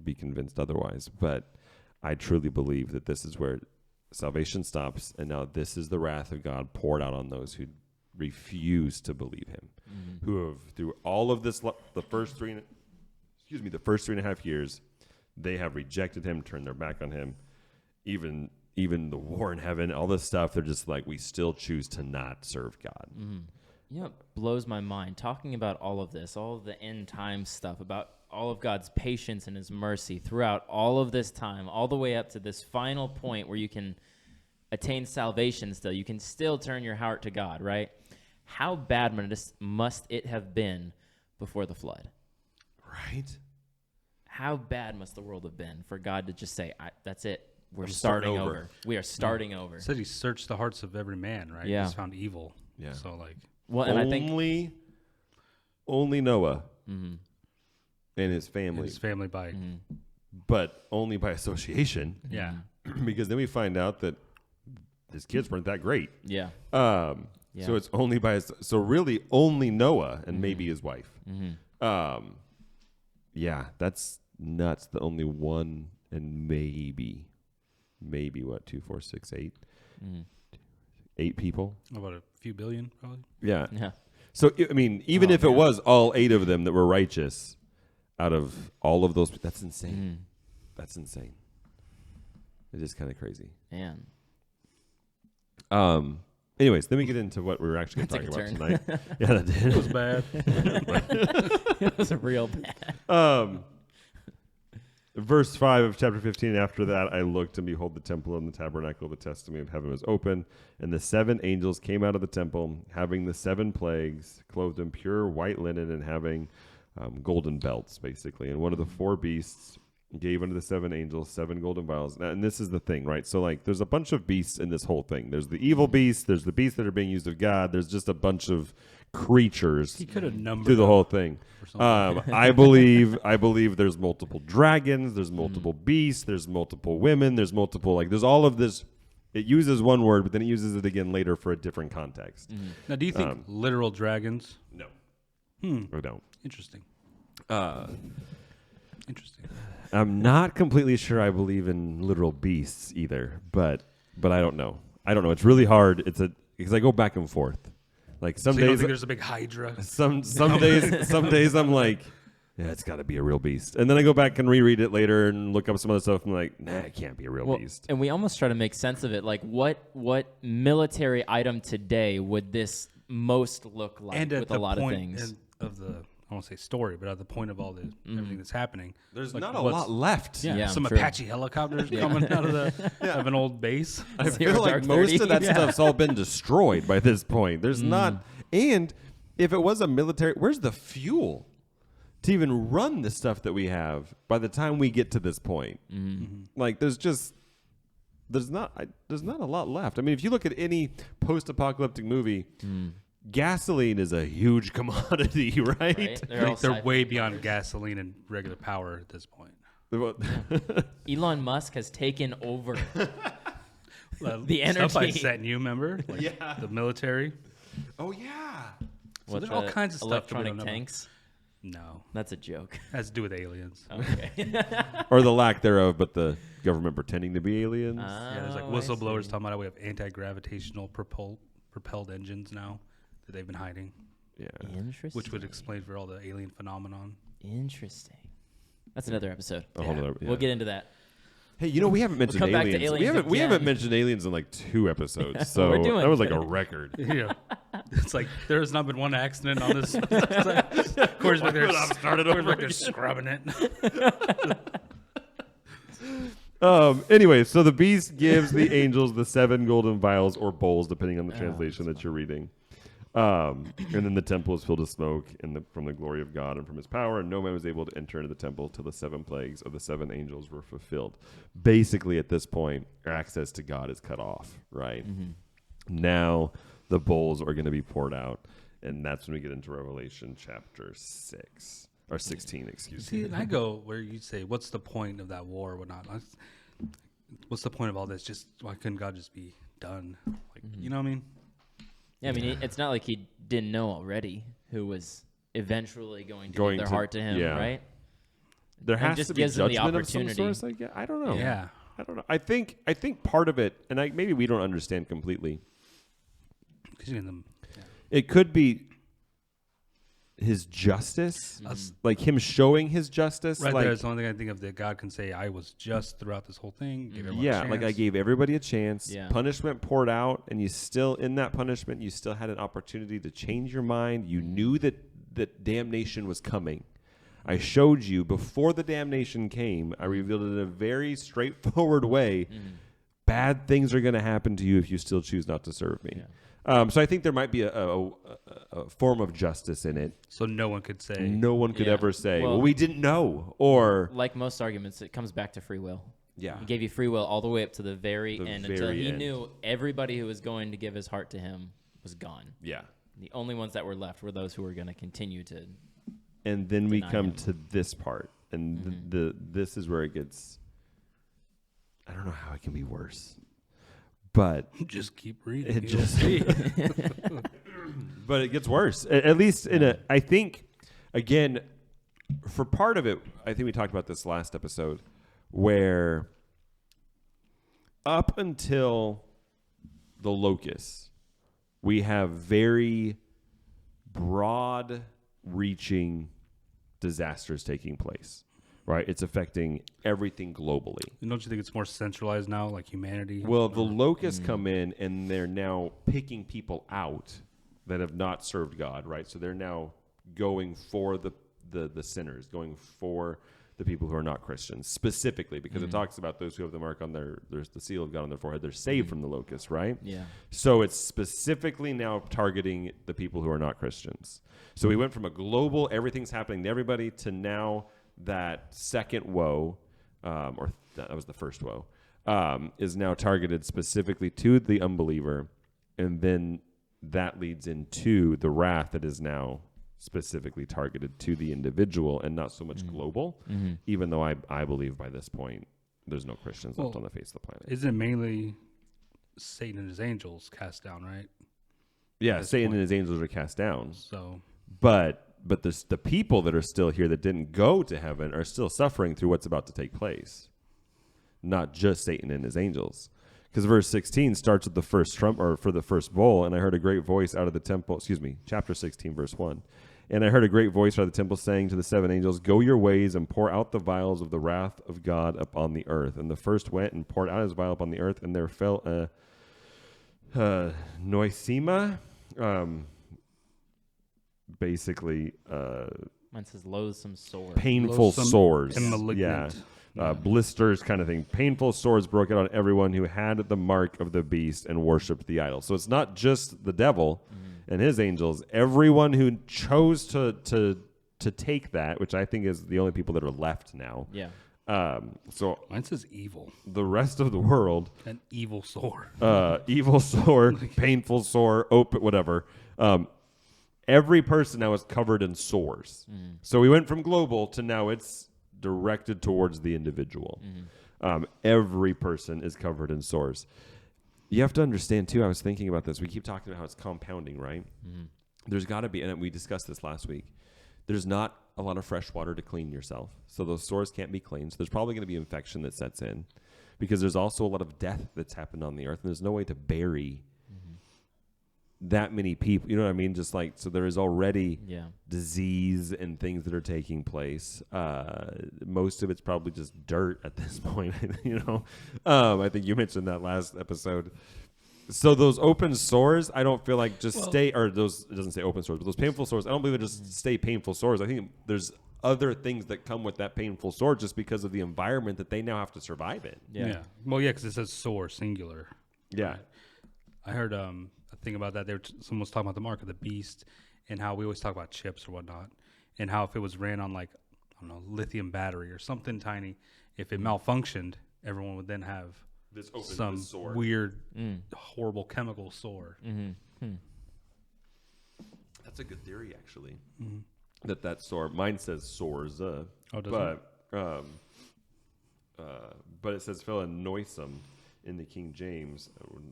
be convinced otherwise, but I truly believe that this is where salvation stops, and now this is the wrath of God poured out on those who refuse to believe him, who have, through all of this, the first 3.5 years, they have rejected him, turned their back on him. Even the war in heaven, all this stuff, they're just like, we still choose to not serve God. You know, it blows my mind talking about all of this, all of the end time stuff, about all of God's patience and his mercy throughout all of this time, all the way up to this final point where you can attain salvation still. You can still turn your heart to God, right? How bad must it have been before the flood? Right? How bad must the world have been for God to just say, that's it. We're I'm starting starting over. over. We are starting over. It said he searched the hearts of every man, right? Yeah. He's found evil. Yeah. So like, Well, and I think only Noah Mhm. and his family, his family by but only by association, yeah. because then we find out that his kids weren't that great. Yeah. So it's only so really only Noah and maybe his wife. Yeah, that's nuts. The only one, and maybe what, 2, 4, 6, 8, 8 people. About a few billion, probably. Yeah. Yeah. So I mean, even if it was all 8 of them that were righteous, out of all of those, that's insane. That's insane. It is kind of crazy. Man. Anyways, then we get into what we were actually going to talk about tonight. Yeah, that did. It was bad. It was real bad. Verse 5 of chapter 15, after that I looked, and behold, the temple and the tabernacle of the testimony of heaven was open, and the 7 angels came out of the temple, having the 7 plagues, clothed in pure white linen, and having golden belts, basically. And one of the 4 beasts gave unto the 7 angels 7 golden vials. And this is the thing, right? So, like, there's a bunch of beasts in this whole thing. There's the evil beasts, there's the beasts that are being used of God, there's just a bunch of creatures He could have numbered through the them whole thing. or something. I believe there's multiple dragons, there's multiple beasts, there's multiple women, there's all of this. It uses one word, but then it uses it again later for a different context. Now, do you think literal dragons? No, Hmm. I don't. Interesting. Interesting. I'm not completely sure I believe in literal beasts either, but I don't know. It's really hard. Because I go back and forth. Like some So you don't days, think there's a big Hydra? some days I'm like, yeah, it's got to be a real beast. And then I go back and reread it later and look up some other stuff. And I'm like, nah, it can't be a real beast. And we almost try to make sense of it. Like, what military item today would this most look like And at with the a lot of point things? of the, I won't say story, but at the point of all the everything that's happening, There's like, not a what's- lot left. Yeah, some true. Apache helicopters coming out of an old base. I Zero feel like Dark most 30. of that stuff's all been destroyed by this point. There's not, and if it was a military, where's the fuel to even run the stuff that we have by the time we get to this point? Like, there's not a lot left. I mean, if you look at any post-apocalyptic movie, gasoline is a huge commodity, right? Right? I They're all think they're sci- way beyond gasoline and regular power at this point. Elon Musk has taken over. The Stuff I energy. sent you, remember? Like Yeah. the military. Oh yeah. What, there's all the kinds of stuff that we electronic don't know about. tanks. No, That's a joke. has to do with aliens. Okay. Or the lack thereof, but the government pretending to be aliens. Yeah, there's like Oh, I whistleblowers see. talking about how we have anti-gravitational propelled engines now that they've been hiding, Yeah. Interesting. which would explain for all the alien phenomenon. Interesting. That's another episode. A whole nother- yeah. We'll get into that. Hey, we haven't mentioned come back to aliens. aliens We haven't again. mentioned aliens in like 2 episodes. So We're doing that was like good. a record. Yeah, it's like there has not been one accident on this. Corey's back there, started Corey's over back there scrubbing it. Anyway, so the beast gives the angels the 7 golden vials or bowls, depending on the translation that you're reading. And then the temple is filled with smoke from the glory of God and from his power, and no man was able to enter into the temple till the 7 plagues of the 7 angels were fulfilled. Basically, at this point, access to God is cut off, right? Now the bowls are going to be poured out, and that's when we get into Revelation chapter 6. Or 16, excuse me. See, and I go where you say, "What's the point of that war or whatnot? What's the point of all this? Just why couldn't God just be done? Like, you know what I mean?" Yeah, I mean, it's not like he didn't know already who was eventually going to Going give their to- heart to him, yeah. right? There And has just to be gives them the judgment of some opportunity. sort. I guess. I don't know. Yeah. I don't know. I think part of it, and maybe we don't understand completely. 'Cause you know, It could be his justice, like him showing his justice. right like, there is the only thing I think of that God can say, "I was just throughout this whole thing." Gave everyone a yeah, like I chance." gave everybody a chance. Yeah. Punishment poured out, and you still, in that punishment, you still had an opportunity to change your mind. You knew that damnation was coming. I showed you before the damnation came. I revealed it in a very straightforward way. Bad things are going to happen to you if you still choose not to serve me. So I think there might be a form of justice in it. So no one could say, No one could Yeah. ever say, Well- well, we didn't know, or Like most arguments, it comes back to free will. yeah. He gave you free will all the way up to the very The end until very he end. knew everybody who was going to give his heart to him was gone. Yeah. The only ones that were left were those who were going to continue to. And then we Deny come him. to this part, and this is where it gets. I don't know how it can be worse, but "Just keep reading." it you'll just. see." But it gets worse. At least in a. I think, again, for part of it, I think we talked about this last episode, where up until the locusts, we have very broad-reaching disasters taking place. Right, it's affecting everything globally. And don't you think it's more centralized now, like humanity? Well, the locusts come in and they're now picking people out that have not served God, right? So they're now going for the sinners, going for the people who are not Christians, specifically, because it talks about those who have the mark on there's the seal of God on their forehead. They're saved from the locust, right? Yeah. So it's specifically now targeting the people who are not Christians. So we went from a global, everything's happening to everybody, to now that second woe, or that was the first woe, is now targeted specifically to the unbeliever. And then that leads into the wrath that is now specifically targeted to the individual and not so much global, even though I believe by this point there's no Christians left on the face of the planet. Isn't it mainly Satan and his angels cast down, right? Yeah, Satan and his angels are cast down. So, But the people that are still here that didn't go to heaven are still suffering through what's about to take place. Not just Satan and his angels. Because verse 16 starts with the first trump, or for the first bowl, and I heard a great voice out of the temple, chapter 16, verse 1. And I heard a great voice out of the temple saying to the seven angels, go your ways and pour out the vials of the wrath of God upon the earth. And the first went and poured out his vial upon the earth, and there fell a noisema, basically Mine says loathsome sore. painful Loathsome sores. and malignant. Yeah. Blisters kind of thing. Painful sores broke out on everyone who had the mark of the beast and worshipped the idol. So it's not just the devil and his angels. Everyone who chose to take that, which I think is the only people that are left now. Yeah. So mine says evil. the rest of the world, An evil sore. evil sore, painful sore, open, whatever. Every person now is covered in sores. So we went from global to now it's directed towards the individual. Every person is covered in sores. You have to understand, too, I was thinking about this. We keep talking about how it's compounding, right? There's got to be, and we discussed this last week, there's not a lot of fresh water to clean yourself. So those sores can't be cleaned. So there's probably going to be infection that sets in because there's also a lot of death that's happened on the earth, and there's no way to bury that many people, you know what I mean? Just like, so there is already disease and things that are taking place. Most of it's probably just dirt at this point, you know? I think you mentioned that last episode. So those open sores, I don't feel like just it doesn't say open sores, but those painful sores, I don't believe they just stay painful sores. I think there's other things that come with that painful sore just because of the environment that they now have to survive in. Yeah. Well, yeah, because it says sore, singular. Yeah. I heard a thing about that. Someone was talking about the mark of the beast and how we always talk about chips or whatnot, and how if it was ran on like, I don't know, lithium battery or something tiny, if it malfunctioned, everyone would then have some weird, horrible chemical sore. That's a good theory, actually. That sore. Mine says sores. Does but it says fell and noisome in the King James,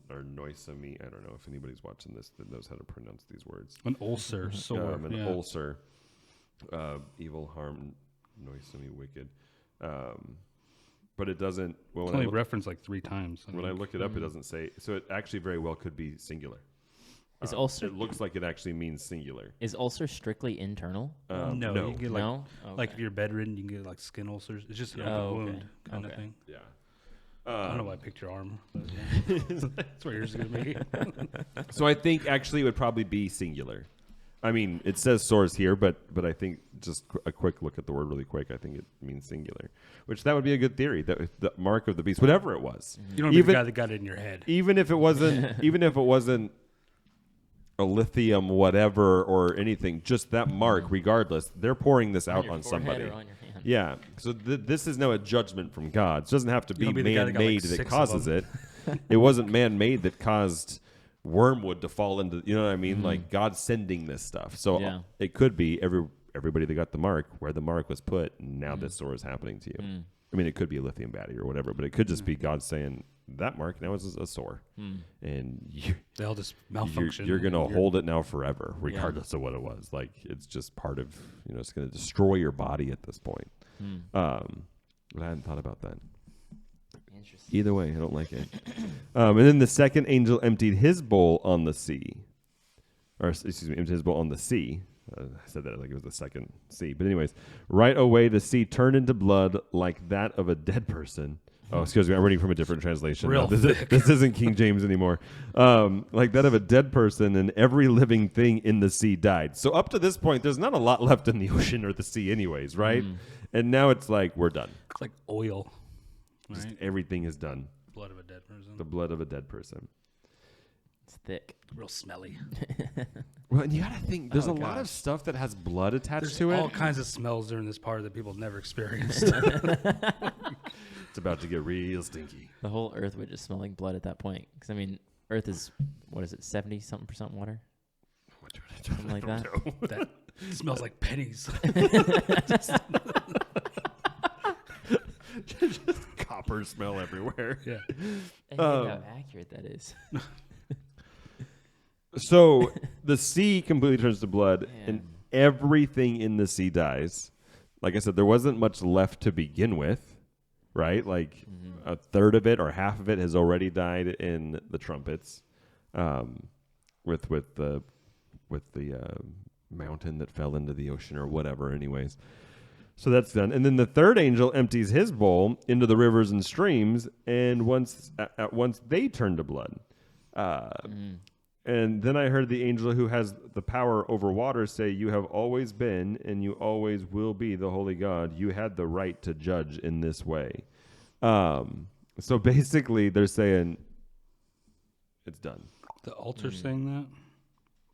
or noisome. I don't know if anybody's watching this that knows how to pronounce these words. An ulcer, sore. Ulcer, evil, harm, noisome, wicked. But it doesn't. Well, it's only referenced like 3 times. When I look it up, it doesn't say. So it actually very well could be singular. Is ulcer? It looks like it actually means singular. Is ulcer strictly internal? No. You can get like, No? like if you're bedridden, you can get like skin ulcers. It's just like a wound kind of thing. Yeah. I don't know why I picked your arm. But that's where yours is going to be. So I think actually it would probably be singular. I mean, it says sores here, but I think just a quick look at the word really quick, I think it means singular, which that would be a good theory. The mark of the beast, whatever it was. You don't be the guy that got it in your head. Even if it wasn't a lithium whatever or anything, just that mark, regardless, they're pouring this out on somebody. Or on your hand. Yeah. So this is now a judgment from God. It doesn't have to be man-made that causes it. It wasn't man-made that caused wormwood to fall into, you know what I mean? Like God's sending this stuff. So it could be everybody that got the mark, where the mark was put, and now this sore is happening to you. I mean, it could be a lithium battery or whatever, but it could just be God saying, that mark now is a sore. And They'll just malfunction. You're going to hold it now forever, regardless of what it was. Like, it's just part of, it's going to destroy your body at this point. But I hadn't thought about that. Interesting. Either way, I don't like it. And then the second angel emptied his bowl on the sea. Or, excuse me, emptied his bowl on the sea. I said that like it was the second sea. But anyways, right away the sea turned into blood like that of a dead person. Oh, excuse me. I'm reading from a different translation. Real thick. This isn't King James anymore. Like that of a dead person, and every living thing in the sea died. So up to this point, there's not a lot left in the ocean or the sea anyways, right? And now it's like, we're done. It's like oil. Just Right? everything is done. Blood of a dead person. The blood of a dead person. It's thick. Real smelly. Well, and you got to think, there's Oh, a lot of gosh. stuff that has blood attached There's to it. all kinds of smells during this part that people have never experienced. It's about to get real stinky. The whole earth would just smell like blood at that point. Because, I mean, earth is, what is it, 70-something% water? Something like that. That smells like pennies. Just copper smell everywhere. Yeah. And how accurate that is. So the sea completely turns to blood, Man. and everything in the sea dies. Like I said, there wasn't much left to begin with, right? Like a third of it or half of it has already died in the trumpets, with the mountain that fell into the ocean or whatever. Anyways, so that's done. And then the third angel empties his bowl into the rivers and streams, and once they turn to blood. And then I heard the angel who has the power over water say, "You have always been and you always will be the holy God. You had the right to judge in this way." So basically they're saying it's done. The altar saying that?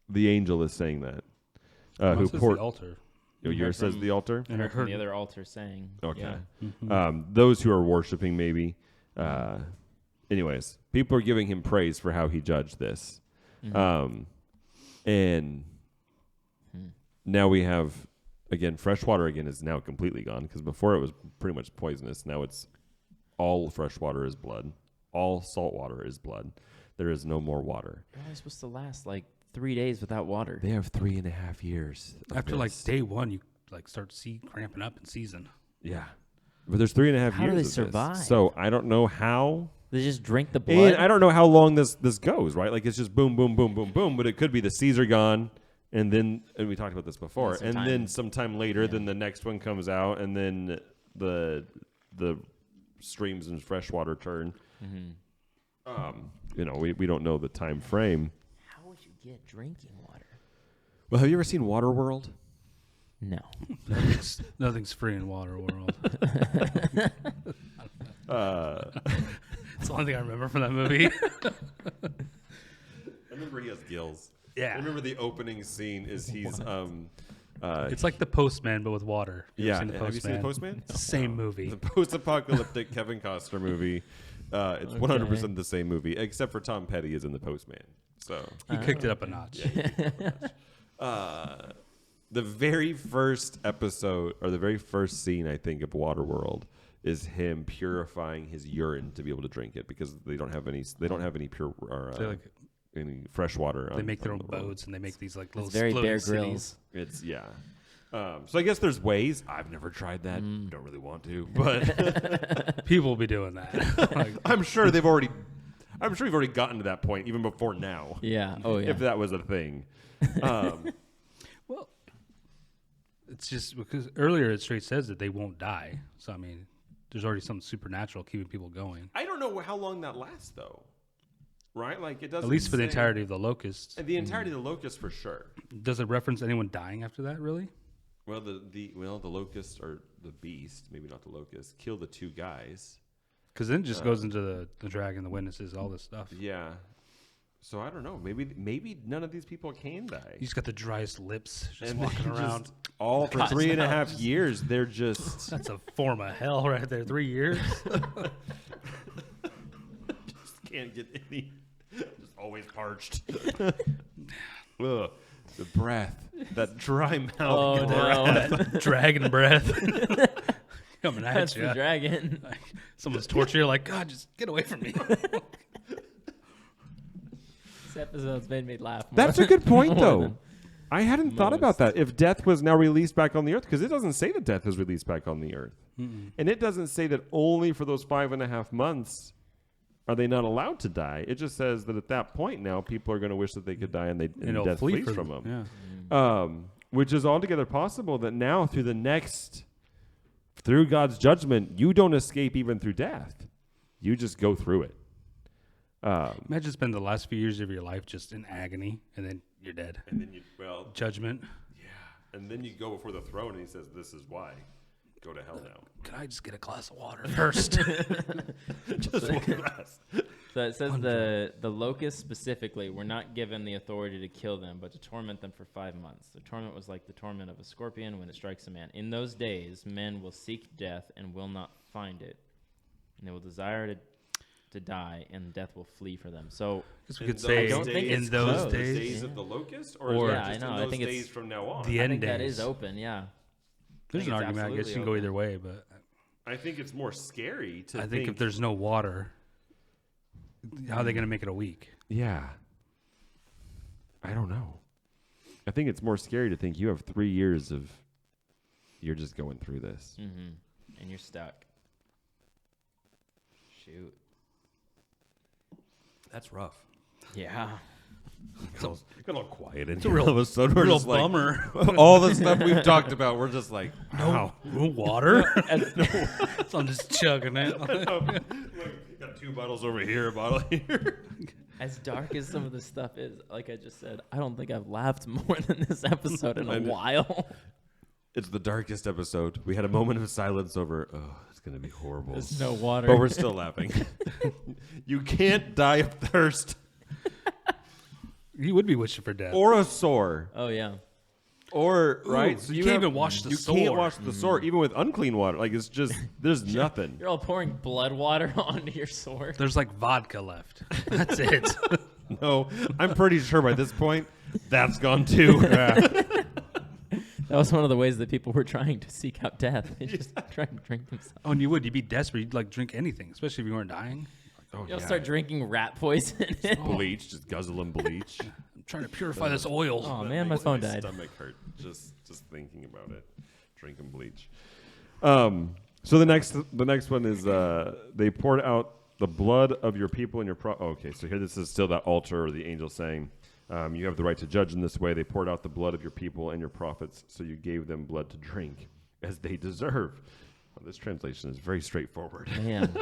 The angel is saying that. Who Who poured? the altar? Yours says the altar? And I From heard the other altar saying. Okay. Yeah. Those who are worshiping, maybe. Anyways, people are giving him praise for how he judged this. And now we have, again, fresh water again is now completely gone, because before it was pretty much poisonous. Now it's all fresh water is blood. All salt water is blood. There is no more water. You're only supposed to last like 3 days without water. They have 3.5 years. of after like this. day one, you like start to see cramping up in season. Yeah. But there's 3.5 How years do they of this. survive? So I don't know how. They just drink the blood. And I don't know how long this goes, right? Like it's just boom, boom, boom, boom, boom. But it could be the seas are gone, and we talked about this before, And then sometime later, then the next one comes out, and then the streams and fresh water turn. We don't know the time frame. How would you get drinking water? Well, have you ever seen Waterworld? No. Nothing's free in water world. It's the only thing I remember from that movie. I remember he has gills. Yeah. I remember the opening scene is he's It's like The Postman, but with water. You ever seen have you seen The Postman? It's the same movie. The post-apocalyptic Kevin Costner movie. It's 100% the same movie, except for Tom Petty is in The Postman. So He kicked it up a notch. the very first episode, or the very first scene, I think, of Waterworld is him purifying his urine to be able to drink it, because they don't have any pure or They, like, any fresh water. they make their own the world. boats and they make these like little It's very floating Bear cities. Grylls. It's so I guess there's ways. I've never tried that. Don't really want to, but People will be doing that. Like, I'm sure we've already gotten to that point even before now. Yeah. Oh, yeah. If that was a thing. well, it's just because earlier it straight says that they won't die. So I mean, there's already something supernatural keeping people going. I don't know how long that lasts though. Right? Like it doesn't. At least for the say- entirety of the locusts. The entirety of the locust for sure. Does it reference anyone dying after that? Really? Well, the locust or the beast, maybe not the locust, kill the two guys. Because then it just goes into the dragon, the witnesses, all this stuff. Yeah. So I don't know. Maybe none of these people can die. You just got the driest lips just And walking they're around. just all for 3.5 years. They're just That's a form of hell right there. 3 years. can't get any. Just always parched. Ugh. The breath, that dry mouth. Oh, no. That dragon breath coming at That's you. the dragon. Like, someone's torturing you, like, God, just get away from me. This episode's made me laugh. That's a good point, more though. than I hadn't thought about that. If death was now released back on the earth, because it doesn't say that death is released back on the earth. And it doesn't say that only for those 5.5 months are they not allowed to die. It just says that at that point now, people are going to wish that they could die, and it'll death flee flees from them. Yeah. Which is altogether possible that now through God's judgment, you don't escape even through death. you just go through it. Imagine spending the last few years of your life just in agony, and then you're dead. And then Judgment. and then you go before the throne, and he says, "This is why. Go to hell now." Can I just get a glass of water first? Just one glass. So it says the locusts specifically were not given the authority to kill them, but to torment them for 5 months. The torment was like the torment of a scorpion when it strikes a man. In those days, men will seek death and will not find it, and they will desire to die, and death will flee for them. So we could say in those days, days of the locust, or Or- is it Yeah, just I know. in I those think it's days from now on? the I end think days. that is open, yeah. There's an think it's argument. I guess you can absolutely go open. either way, but I think it's more scary to I think if there's no water, how are they going to make it a week? Yeah. I don't know. I think it's more scary to think you have 3 years of you're just going through this. Mm-hmm. And you're stuck. Shoot. That's rough. Yeah. Got a little quiet. It's a real episode. We're real just like, bummer. all the stuff we've talked about, we're just like, wow. No water? So I'm just chugging it. Got 2 bottles over here, a bottle here. As dark as some of this stuff is, like I just said, I don't think I've laughed more than this episode in I a know. while. It's the darkest episode. We had a moment of silence over, it's going to be horrible. There's no water. But we're still laughing. You can't die of thirst You would be wishing for death. or a sore. Oh, yeah. Or, right? Ooh, you can't even wash the You sore. can't wash the sore, even with unclean water. Like, it's just, there's nothing. You're all pouring blood water onto your sword. There's like vodka left. That's it. No, I'm pretty sure by this point, that's gone too. That was one of the ways that people were trying to seek out death. They just trying to drink themselves. Oh, and you'd be desperate. You'd like drink anything, especially if you weren't dying. Oh, You'll start drinking rat poison. bleach, just guzzling bleach. I'm trying to purify this oil. Oh, That man, my makes phone died. Stomach hurt just thinking about it. Drinking bleach. So the next one is they poured out the blood of your people and your okay, so here this is still that altar or the angel saying, you have the right to judge in this way. They poured out the blood of your people and your prophets, so you gave them blood to drink as they deserve. Well, this translation is very straightforward. Man.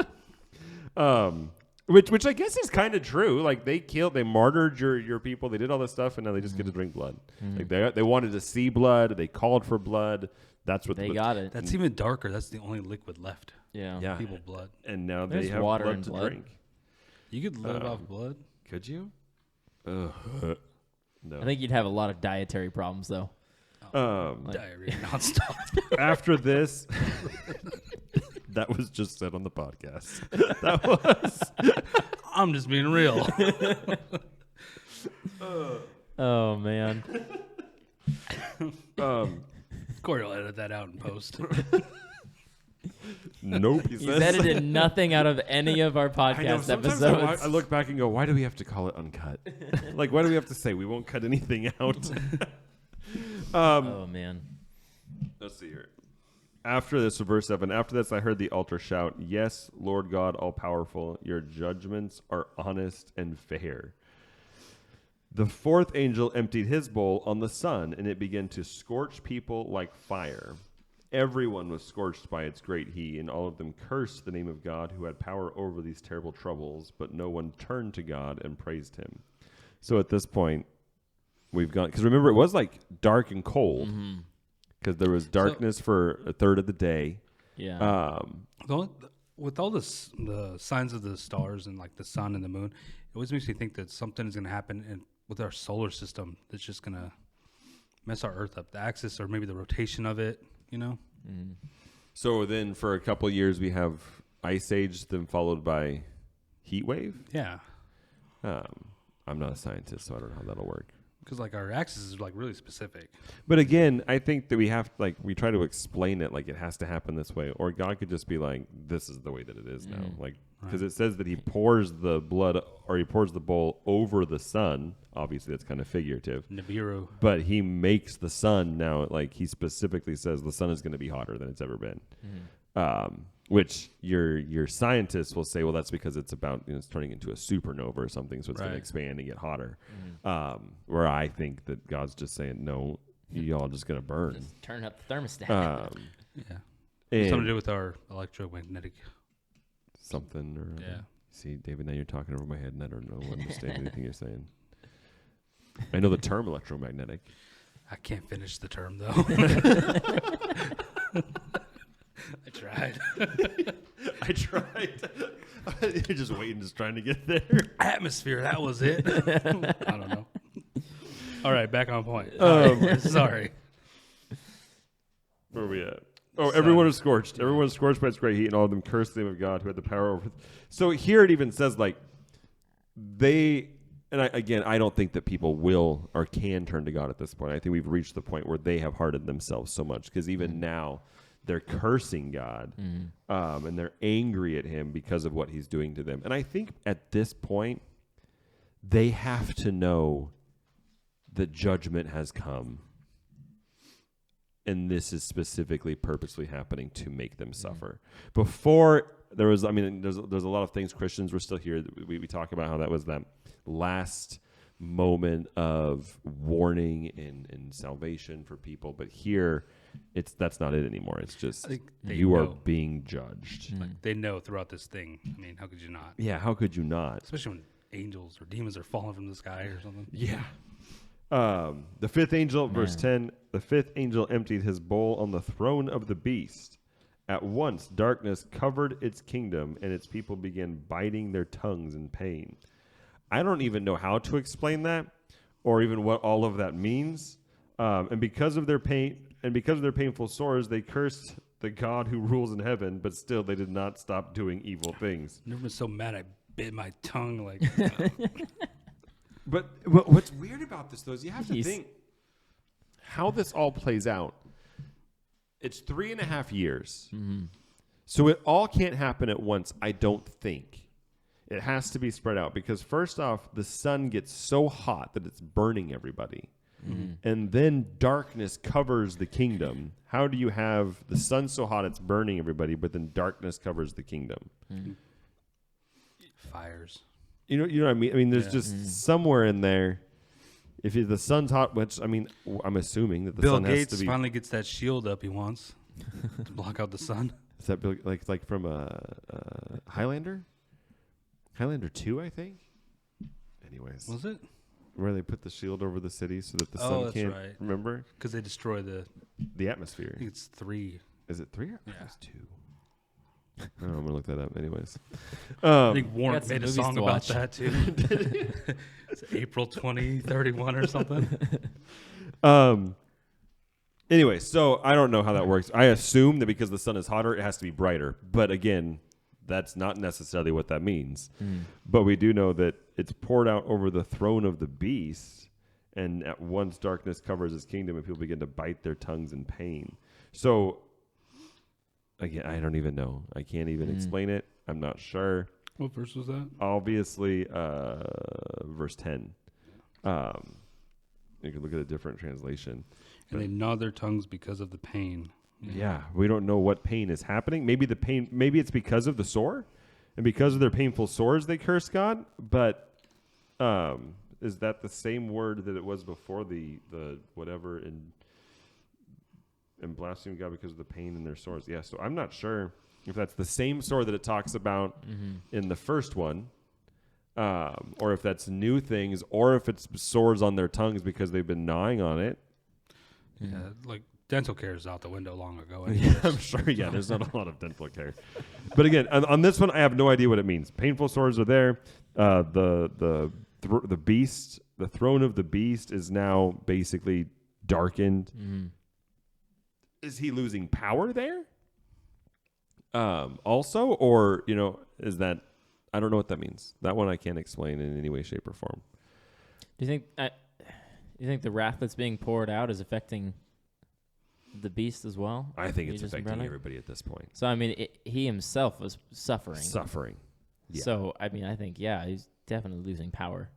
Which I guess is kind of true. Like they martyred your people. They did all this stuff, and now they just get to drink blood. Like they wanted to see blood. They called for blood. That's what They got it. That's even darker. That's the only liquid left. Yeah. Yeah. People blood. And now There's they have water blood and to blood. drink. You could live off blood. Could you? No. I think you'd have a lot of dietary problems, though. Diarrhea nonstop. After this, that was just said on the podcast. That was. I'm just being real. Oh, man. Corey will edit that out in post. Nope. He He's says. edited nothing out of any of our I know. podcast Sometimes episodes. I look back and go, why do we have to call it uncut? Like, why do we have to say we won't cut anything out? Oh, man. Let's see here. After this, verse 7, after this I heard the altar shout, "Yes, Lord God all-powerful, your judgments are honest and fair." The fourth angel emptied his bowl on the sun, and it began to scorch people like fire. Everyone was scorched by its great heat, and all of them cursed the name of God who had power over these terrible troubles, but no one turned to God and praised him. So at this point, we've gone, because remember, it was like dark and cold, because there was darkness for a third of the day. Yeah. With all the signs of the stars and like the sun and the moon, it always makes me think that something is going to happen with our solar system that's just going to mess our Earth up. The axis or maybe the rotation of it, you know? So then for a couple of years, we have ice age, then followed by heat wave. Yeah. I'm not a scientist, so I don't know how that'll work. Because like our axis is like really specific. But again, I think that we try to explain it like it has to happen this way, or God could just be like, "This is the way that it is now." Like, because it says that He pours the blood or He pours the bowl over the sun. Obviously, that's kind of figurative. Nibiru. But He makes the sun now. Like He specifically says, the sun is going to be hotter than it's ever been. Which your scientists will say, well, that's because it's about it's turning into a supernova or something, so it's going to expand and get hotter. Where I think that God's just saying, no, y'all just going to burn. Just turn up the thermostat. Yeah. And Something to do with our electromagnetic something or other. Yeah. See, David, now you're talking over my head, and I don't know understand anything you're saying. I know the term electromagnetic. I can't finish the term though. I tried. I tried. You're just waiting, just trying to get there. Atmosphere, that was it. I don't know. All right, back on point. Sorry. Where are we at? Oh, Sun. everyone is scorched. Everyone is scorched by its great heat, and all of them curse the name of God who had the power over. So here it even says, like, they, and I don't think that people will or can turn to God at this point. I think we've reached the point where they have hardened themselves so much, because even now they're cursing God, and they're angry at him because of what he's doing to them. And I think at this point, they have to know that judgment has come. And this is specifically purposely happening to make them suffer. Before there was, I mean, there's a lot of things Christians were still here. We talk about how that was that last moment of warning and salvation for people. But here, that's not it anymore. It's just you are being judged. Like, they know throughout this thing. I mean, how could you not? Yeah, how could you not? Especially when angels or demons are falling from the sky or something. Yeah. The fifth angel, verse 10, the fifth angel emptied his bowl on the throne of the beast. At once, darkness covered its kingdom, and its people began biting their tongues in pain. I don't even know how to explain that, or even what all of that means. And because of their pain, and because of their painful sores, they cursed the God who rules in heaven, but still they did not stop doing evil things. I've never been so mad I bit my tongue. Like, But what's weird about this, though, is you have to think how this all plays out. It's 3.5 years. Mm-hmm. So it all can't happen at once, I don't think. It has to be spread out because, first off, the sun gets so hot that it's burning everybody. Mm-hmm. And then darkness covers the kingdom. How do you have the sun so hot it's burning everybody, but then darkness covers the kingdom? Mm-hmm. Fires. You know what I mean? I mean, there's just somewhere in there. If the sun's hot, which I mean, I'm assuming that the Bill sun Gates has to be. finally gets that shield up he wants to block out the sun. Is that Bill, like from a Highlander? Highlander 2, I think. Anyways, Was it? where they put the shield over the city so that the Oh, sun that's can't. right. Remember Because they destroy the atmosphere? I think it's 3. Is it 3 or Yeah. it's 2? I don't know, I'm gonna look that up. Anyways, I think Warren got some made a movies song to about watch. that too. It's April 2031 or something. Anyway, so I don't know how that works. I assume that because the sun is hotter, it has to be brighter. But again, that's not necessarily what that means. But we do know that it's poured out over the throne of the beast, and at once darkness covers his kingdom, and people begin to bite their tongues in pain. So, again, I don't even know. I can't even explain it. I'm not sure. What verse was that? Obviously, verse 10. You can look at a different translation. And they gnaw their tongues because of the pain. Yeah, we don't know what pain is happening. Maybe it's because of the sore, and because of their painful sores, they curse God. But is that the same word that it was before the whatever and blaspheme God because of the pain in their sores? Yeah, so I'm not sure if that's the same sore that it talks about in the first one, or if that's new things, or if it's sores on their tongues because they've been gnawing on it. Yeah, like dental care is out the window long ago. Yeah, I'm sure. Yeah, there's not a lot of dental care. But again, on this one, I have no idea what it means. Painful sores are there. The beast, the throne of the beast, is now basically darkened. Is he losing power there? Also, or is that? I don't know what that means. That one I can't explain in any way, shape, or form. Do you think the wrath that's being poured out is affecting the beast as well? I think it's Jesus and affecting Brennan? everybody at this point. So I mean, he himself was suffering. Yeah. So I mean, I think he's definitely losing power.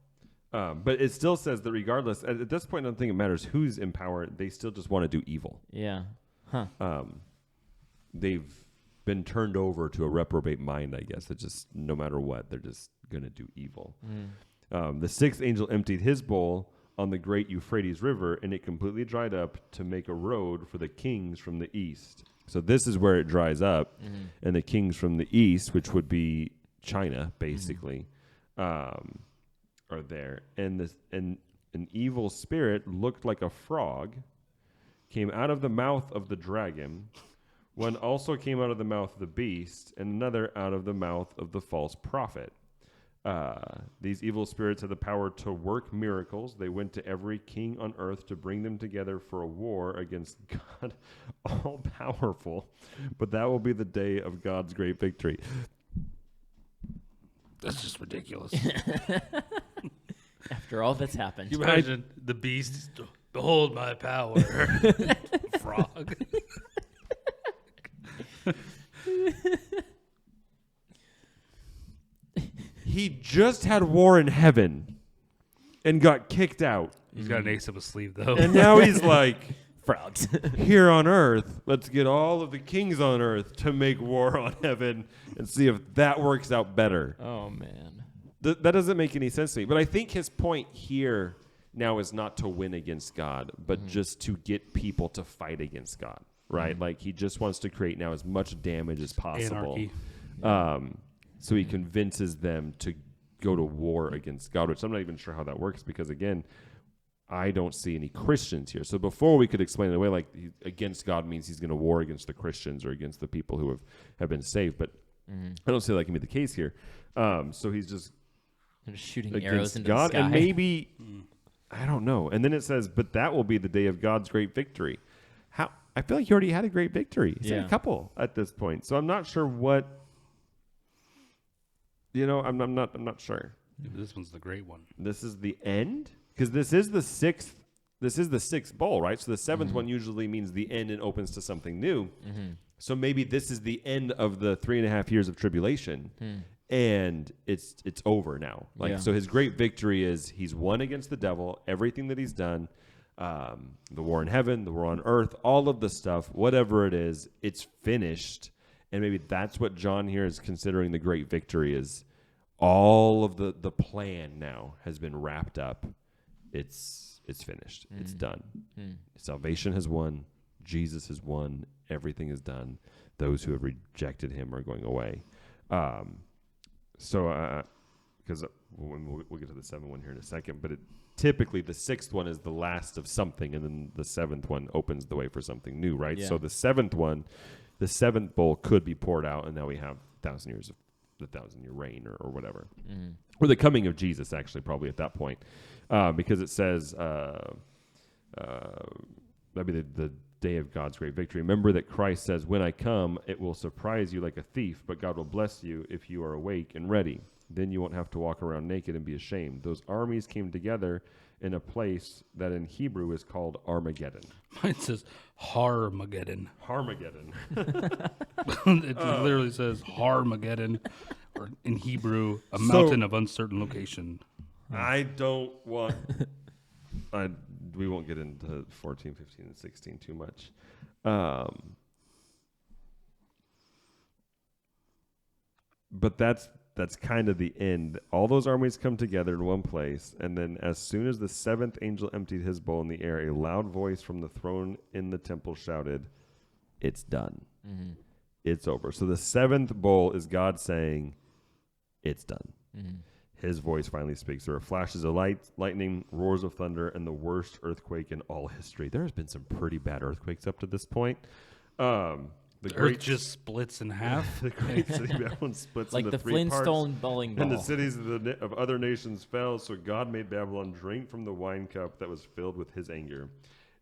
But it still says that regardless, at this point, I don't think it matters who's in power. They still just want to do evil. Yeah. Huh. They've been turned over to a reprobate mind, I guess. It's just no matter what, they're just going to do evil. The sixth angel emptied his bowl on the great Euphrates River, and it completely dried up to make a road for the kings from the east. So this is where it dries up, Mm-hmm. and the kings from the east, which would be China, basically, are there. And an evil spirit looked like a frog, came out of the mouth of the dragon. One also came out of the mouth of the beast, and another out of the mouth of the false prophet. These evil spirits had the power to work miracles. They went to every king on earth to bring them together for a war against God, all powerful. But that will be the day of God's great victory. That's just ridiculous. After all that's happened. You imagine the beast, behold my power. Frog. He just had war in heaven and got kicked out. He's got an ace up his sleeve, though. And now he's like, Frogs. here on earth, let's get all of the kings on earth to make war on heaven and see if that works out better. Oh, man. That doesn't make any sense to me. But I think his point here now is not to win against God, but just to get people to fight against God, right? Like he just wants to create now as much damage as possible. Anarchy. So he convinces them to go to war against God, which I'm not even sure how that works because, again, I don't see any Christians here. So before we could explain it away, like against God means he's going to war against the Christians or against the people who have been saved. But I don't see that can be the case here. So he's just They're just shooting arrows against into God. the sky. And maybe, I don't know. And then it says, but that will be the day of God's great victory. How? I feel like he already had a great victory. He's had a couple at this point. So I'm not sure what, I'm not sure. Yeah, but this one's the great one. This is the end? Because this is the sixth bowl, right? So the seventh one usually means the end and opens to something new. So maybe this is the end of the 3.5 years of tribulation, and it's over now. So his great victory is he's won against the devil. Everything that he's done, the war in heaven, the war on earth, all of the stuff, whatever it is, it's finished. And maybe that's what John here is considering the great victory is. All of the plan now has been wrapped up. It's finished. It's done. Salvation has won. Jesus has won. Everything is done. Those who have rejected him are going away. Because we'll get to the seventh one here in a second, but typically the sixth one is the last of something, and then the seventh one opens the way for something new, right? Yeah. So the seventh bowl could be poured out, and now we have 1,000 years of the 1,000-year reign or whatever. Or the coming of Jesus, actually, probably at that point. Because it says, that'd be the day of God's great victory. Remember that Christ says, when I come, it will surprise you like a thief, but God will bless you if you are awake and ready. Then you won't have to walk around naked and be ashamed. Those armies came together in a place that in Hebrew is called Armageddon. Mine says Harmageddon. Harmageddon. It literally says Harmageddon, or in Hebrew, a mountain of uncertain location. I don't want... we won't get into 14, 15, and 16 too much. But that's kind of the end. All those armies come together in one place, and then as soon as the seventh angel emptied his bowl in the air, a loud voice from the throne in the temple shouted, "It's done. It's over." So the seventh bowl is God saying, "It's done." His voice finally speaks. There are flashes of light, lightning, roars of thunder, and the worst earthquake in all history. There has been some pretty bad earthquakes up to this point. The earth just splits in half. The great city of Babylon splits Like into the 3 Flintstone parts, bowling ball. and the cities of other nations fell. So God made Babylon drink from the wine cup that was filled with his anger.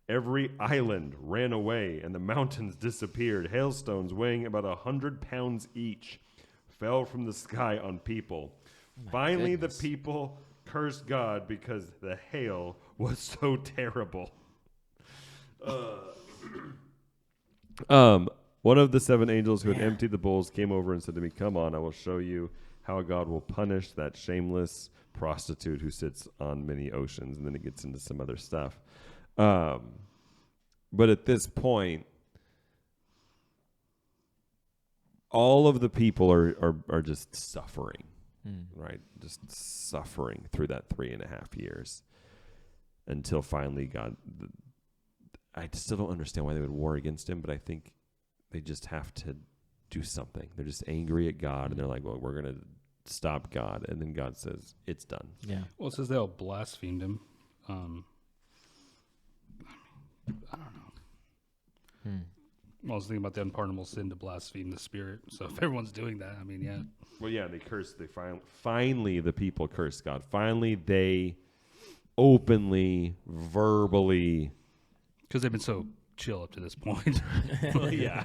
Every island ran away, and the mountains disappeared. Hailstones weighing about 100 pounds each fell from the sky on people. Finally, goodness. the people cursed God because the hail was so terrible. One of the 7 angels who had emptied the bowls came over and said to me, "Come on, I will show you how God will punish that shameless prostitute who sits on many oceans." And then it gets into some other stuff. But at this point, all of the people are just suffering, right? Just suffering through that 3.5 years until finally God. I still don't understand why they would war against him, but I think they just have to do something. They're just angry at God, and they're like, well, we're going to stop God. And then God says, it's done. Yeah. Well, it says they all blasphemed him. I don't know. I was thinking about the unpardonable sin to blaspheme the Spirit. So if everyone's doing that, I mean, yeah. Well, yeah, they cursed. Finally, the people cursed God. Finally, they openly, verbally. Because they've been so chill up to this point. Well, yeah,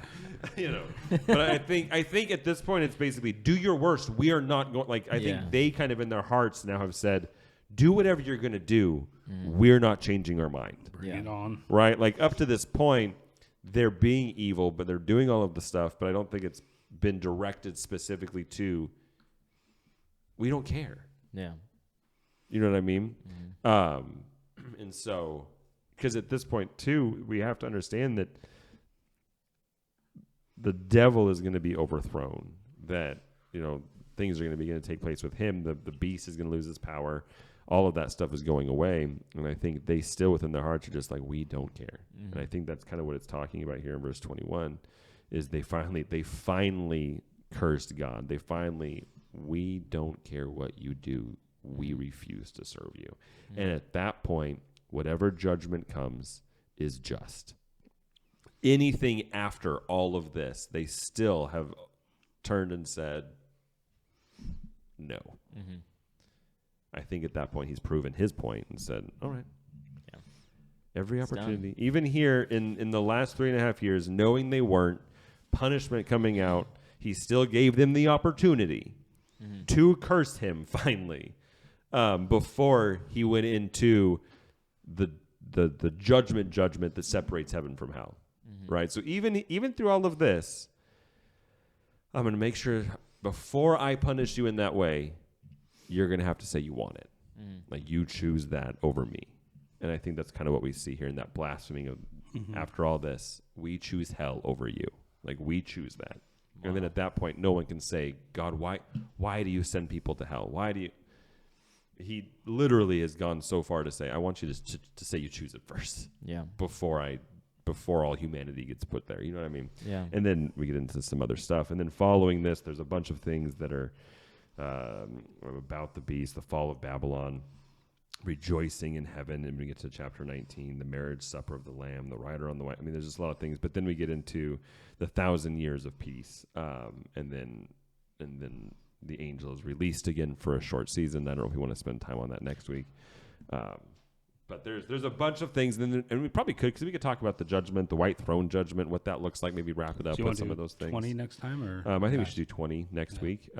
But I think at this point, it's basically do your worst. We are not going. Like I think they kind of in their hearts now have said, do whatever you're going to do. We're not changing our mind. Bring it on. Right? Like up to this point, they're being evil, but they're doing all of the stuff. But I don't think it's been directed specifically to. We don't care. Yeah. You know what I mean? And so, because at this point too, we have to understand that the devil is going to be overthrown. That things are going to begin to take place with him. The beast is going to lose his power. All of that stuff is going away. And I think they still within their hearts are just like, we don't care. And I think that's kind of what it's talking about here in verse 21 is they finally cursed God. We don't care what you do. We refuse to serve you. And at that point, whatever judgment comes is just. Anything after all of this, they still have turned and said, no. I think at that point he's proven his point and said, all right. Yeah. Every It's opportunity. done. Even here in the last 3.5 years, knowing they weren't, punishment coming out, he still gave them the opportunity to curse him finally before he went into the judgment that separates heaven from hell. Right? So even through all of this, I'm going to make sure before I punish you in that way, you're going to have to say you want it. Like you choose that over me. And I think that's kind of what we see here in that blaspheming of after all this, we choose hell over you. Like we choose that. Wow. And then at that point, no one can say, God, why do you send people to hell? Why do you? He literally has gone so far to say, I want you to say you choose it first. Yeah. Before all humanity gets put there. You know what I mean? Yeah. And then we get into some other stuff. And then following this, there's a bunch of things that are about the beast, the fall of Babylon, rejoicing in heaven. And we get to chapter 19, the marriage supper of the Lamb, the rider on the white. I mean, there's just a lot of things. But then we get into the 1,000 years of peace. And then the angel is released again for a short season. I don't know if we want to spend time on that next week. But there's a bunch of things, and we probably could, because we could talk about the judgment, the white throne judgment, what that looks like, maybe wrap it up with some of those things. 20 next time? Or I think we should do 20 next week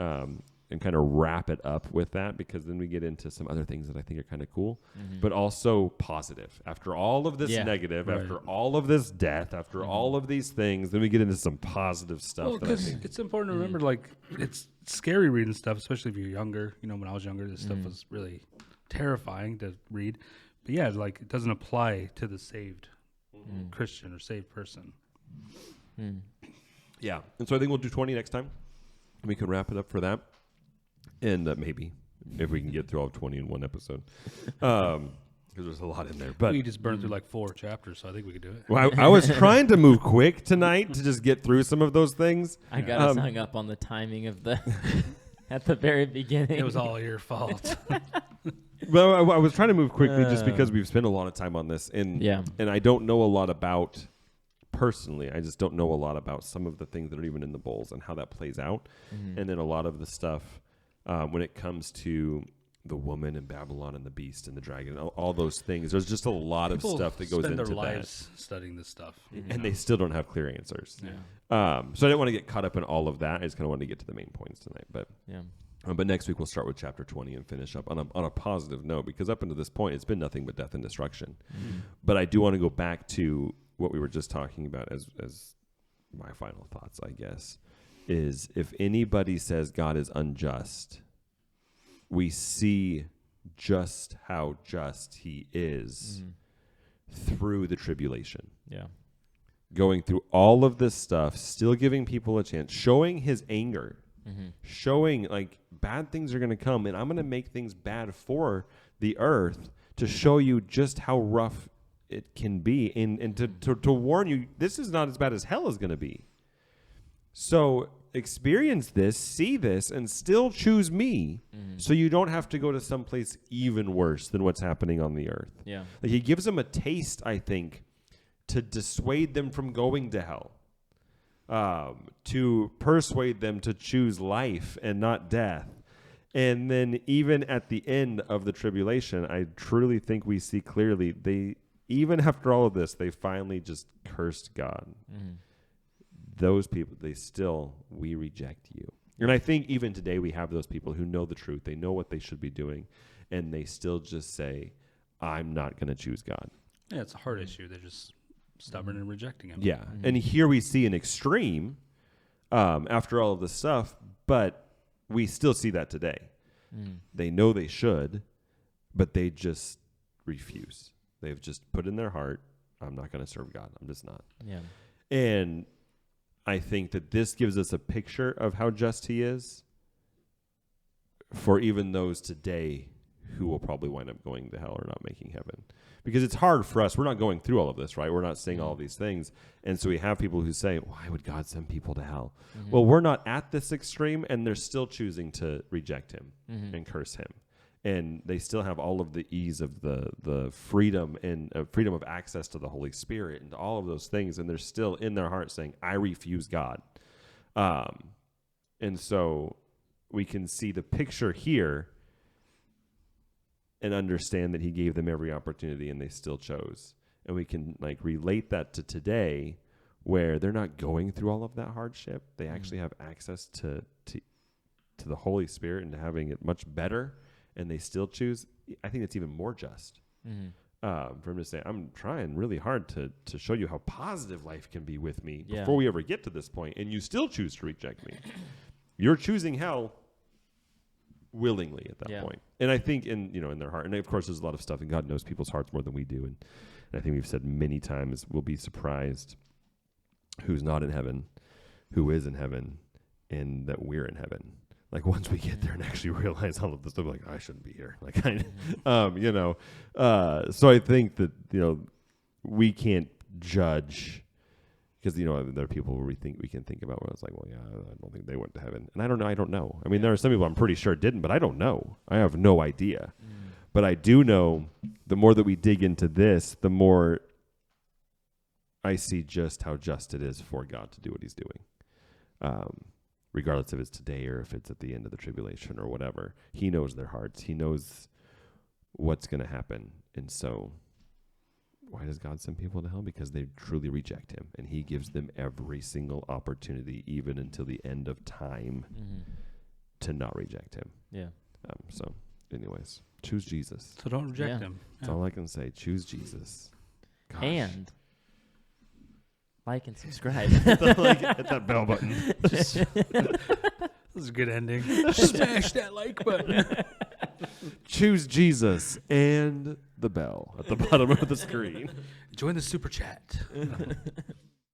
and kind of wrap it up with that, because then we get into some other things that I think are kind of cool, but also positive. After all of this negative, after all of this death, after all of these things, then we get into some positive stuff. Well, because it's important to remember, like, it's scary reading stuff, especially if you're younger. When I was younger, this stuff was really terrifying to read. But yeah, like it doesn't apply to the saved Christian or saved person. Yeah. And so I think we'll do 20 next time. We can wrap it up for that. And maybe if we can get through all of 20 in one episode. Because there's a lot in there. But we just burned through like 4 chapters, so I think we could do it. Well, I was trying to move quick tonight to just get through some of those things. I got us hung up on the timing of the at the very beginning. It was all your fault. Well, I was trying to move quickly just because we've spent a lot of time on this. And I don't know a lot about, personally, I just don't know a lot about some of the things that are even in the bowls and how that plays out. And then a lot of the stuff when it comes to the woman and Babylon and the beast and the dragon, all those things. There's just a lot of stuff that goes into their that. lives studying this stuff. And they still don't have clear answers. Yeah. So I didn't want to get caught up in all of that. I just kind of wanted to get to the main points tonight. But but next week we'll start with chapter 20 and finish up on a positive note, because up until this point it's been nothing but death and destruction. But I do want to go back to what we were just talking about as my final thoughts, I guess, is if anybody says God is unjust, we see just how just he is through the tribulation. Yeah. Going through all of this stuff, still giving people a chance, showing his anger, showing like bad things are going to come, and I'm going to make things bad for the earth to show you just how rough it can be, and to warn you, this is not as bad as hell is going to be. So experience this, see this, and still choose me, so you don't have to go to someplace even worse than what's happening on the earth. Yeah. Like he gives them a taste, I think, to dissuade them from going to hell, to persuade them to choose life and not death. And then even at the end of the tribulation, I truly think we see clearly even after all of this, they finally just cursed God. Those people, we reject you. And I think even today we have those people who know the truth. They know what they should be doing. And they still just say, I'm not going to choose God. Yeah, it's a hard issue. They're just stubborn and rejecting him. Yeah. And here we see an extreme after all of this stuff, but we still see that today. They know they should, but they just refuse. They've just put in their heart, I'm not going to serve God. I'm just not. Yeah. And I think that this gives us a picture of how just he is for even those today who will probably wind up going to hell or not making heaven. Because it's hard for us. We're not going through all of this, right? We're not seeing all of these things. And so we have people who say, why would God send people to hell? Well, we're not at this extreme, and they're still choosing to reject him and curse him. And they still have all of the ease of the freedom and freedom of access to the Holy Spirit and all of those things. And they're still in their heart saying, I refuse God. And so we can see the picture here and understand that he gave them every opportunity and they still chose. And we can relate that to today where they're not going through all of that hardship. They actually have access to the Holy Spirit and to having it much better, and they still choose. I think it's even more just for him to say, I'm trying really hard to show you how positive life can be with me before we ever get to this point, and you still choose to reject me. You're choosing hell willingly at that point. And I think in their heart, and of course there's a lot of stuff, and God knows people's hearts more than we do, and I think we've said many times, we'll be surprised who's not in heaven, who is in heaven, and that we're in heaven. Like once we get there and actually realize all of this stuff, like I shouldn't be here. Like so I think that we can't judge, because there are people where we can think about where it's like, well, yeah, I don't think they went to heaven, and I don't know. I mean, there are some people I'm pretty sure didn't, but I don't know. I have no idea. But I do know the more that we dig into this, the more I see just how just it is for God to do what he's doing. Regardless if it's today or if it's at the end of the tribulation or whatever. He knows their hearts. He knows what's going to happen. And so why does God send people to hell? Because they truly reject him. And he gives them every single opportunity, even until the end of time, to not reject him. Yeah. So anyways, choose Jesus. So don't reject him. That's all I can say. Choose Jesus. Gosh. And like and subscribe. Hit that bell button. This is a good ending. Smash that like button. Choose Jesus and the bell at the bottom of the screen. Join the super chat.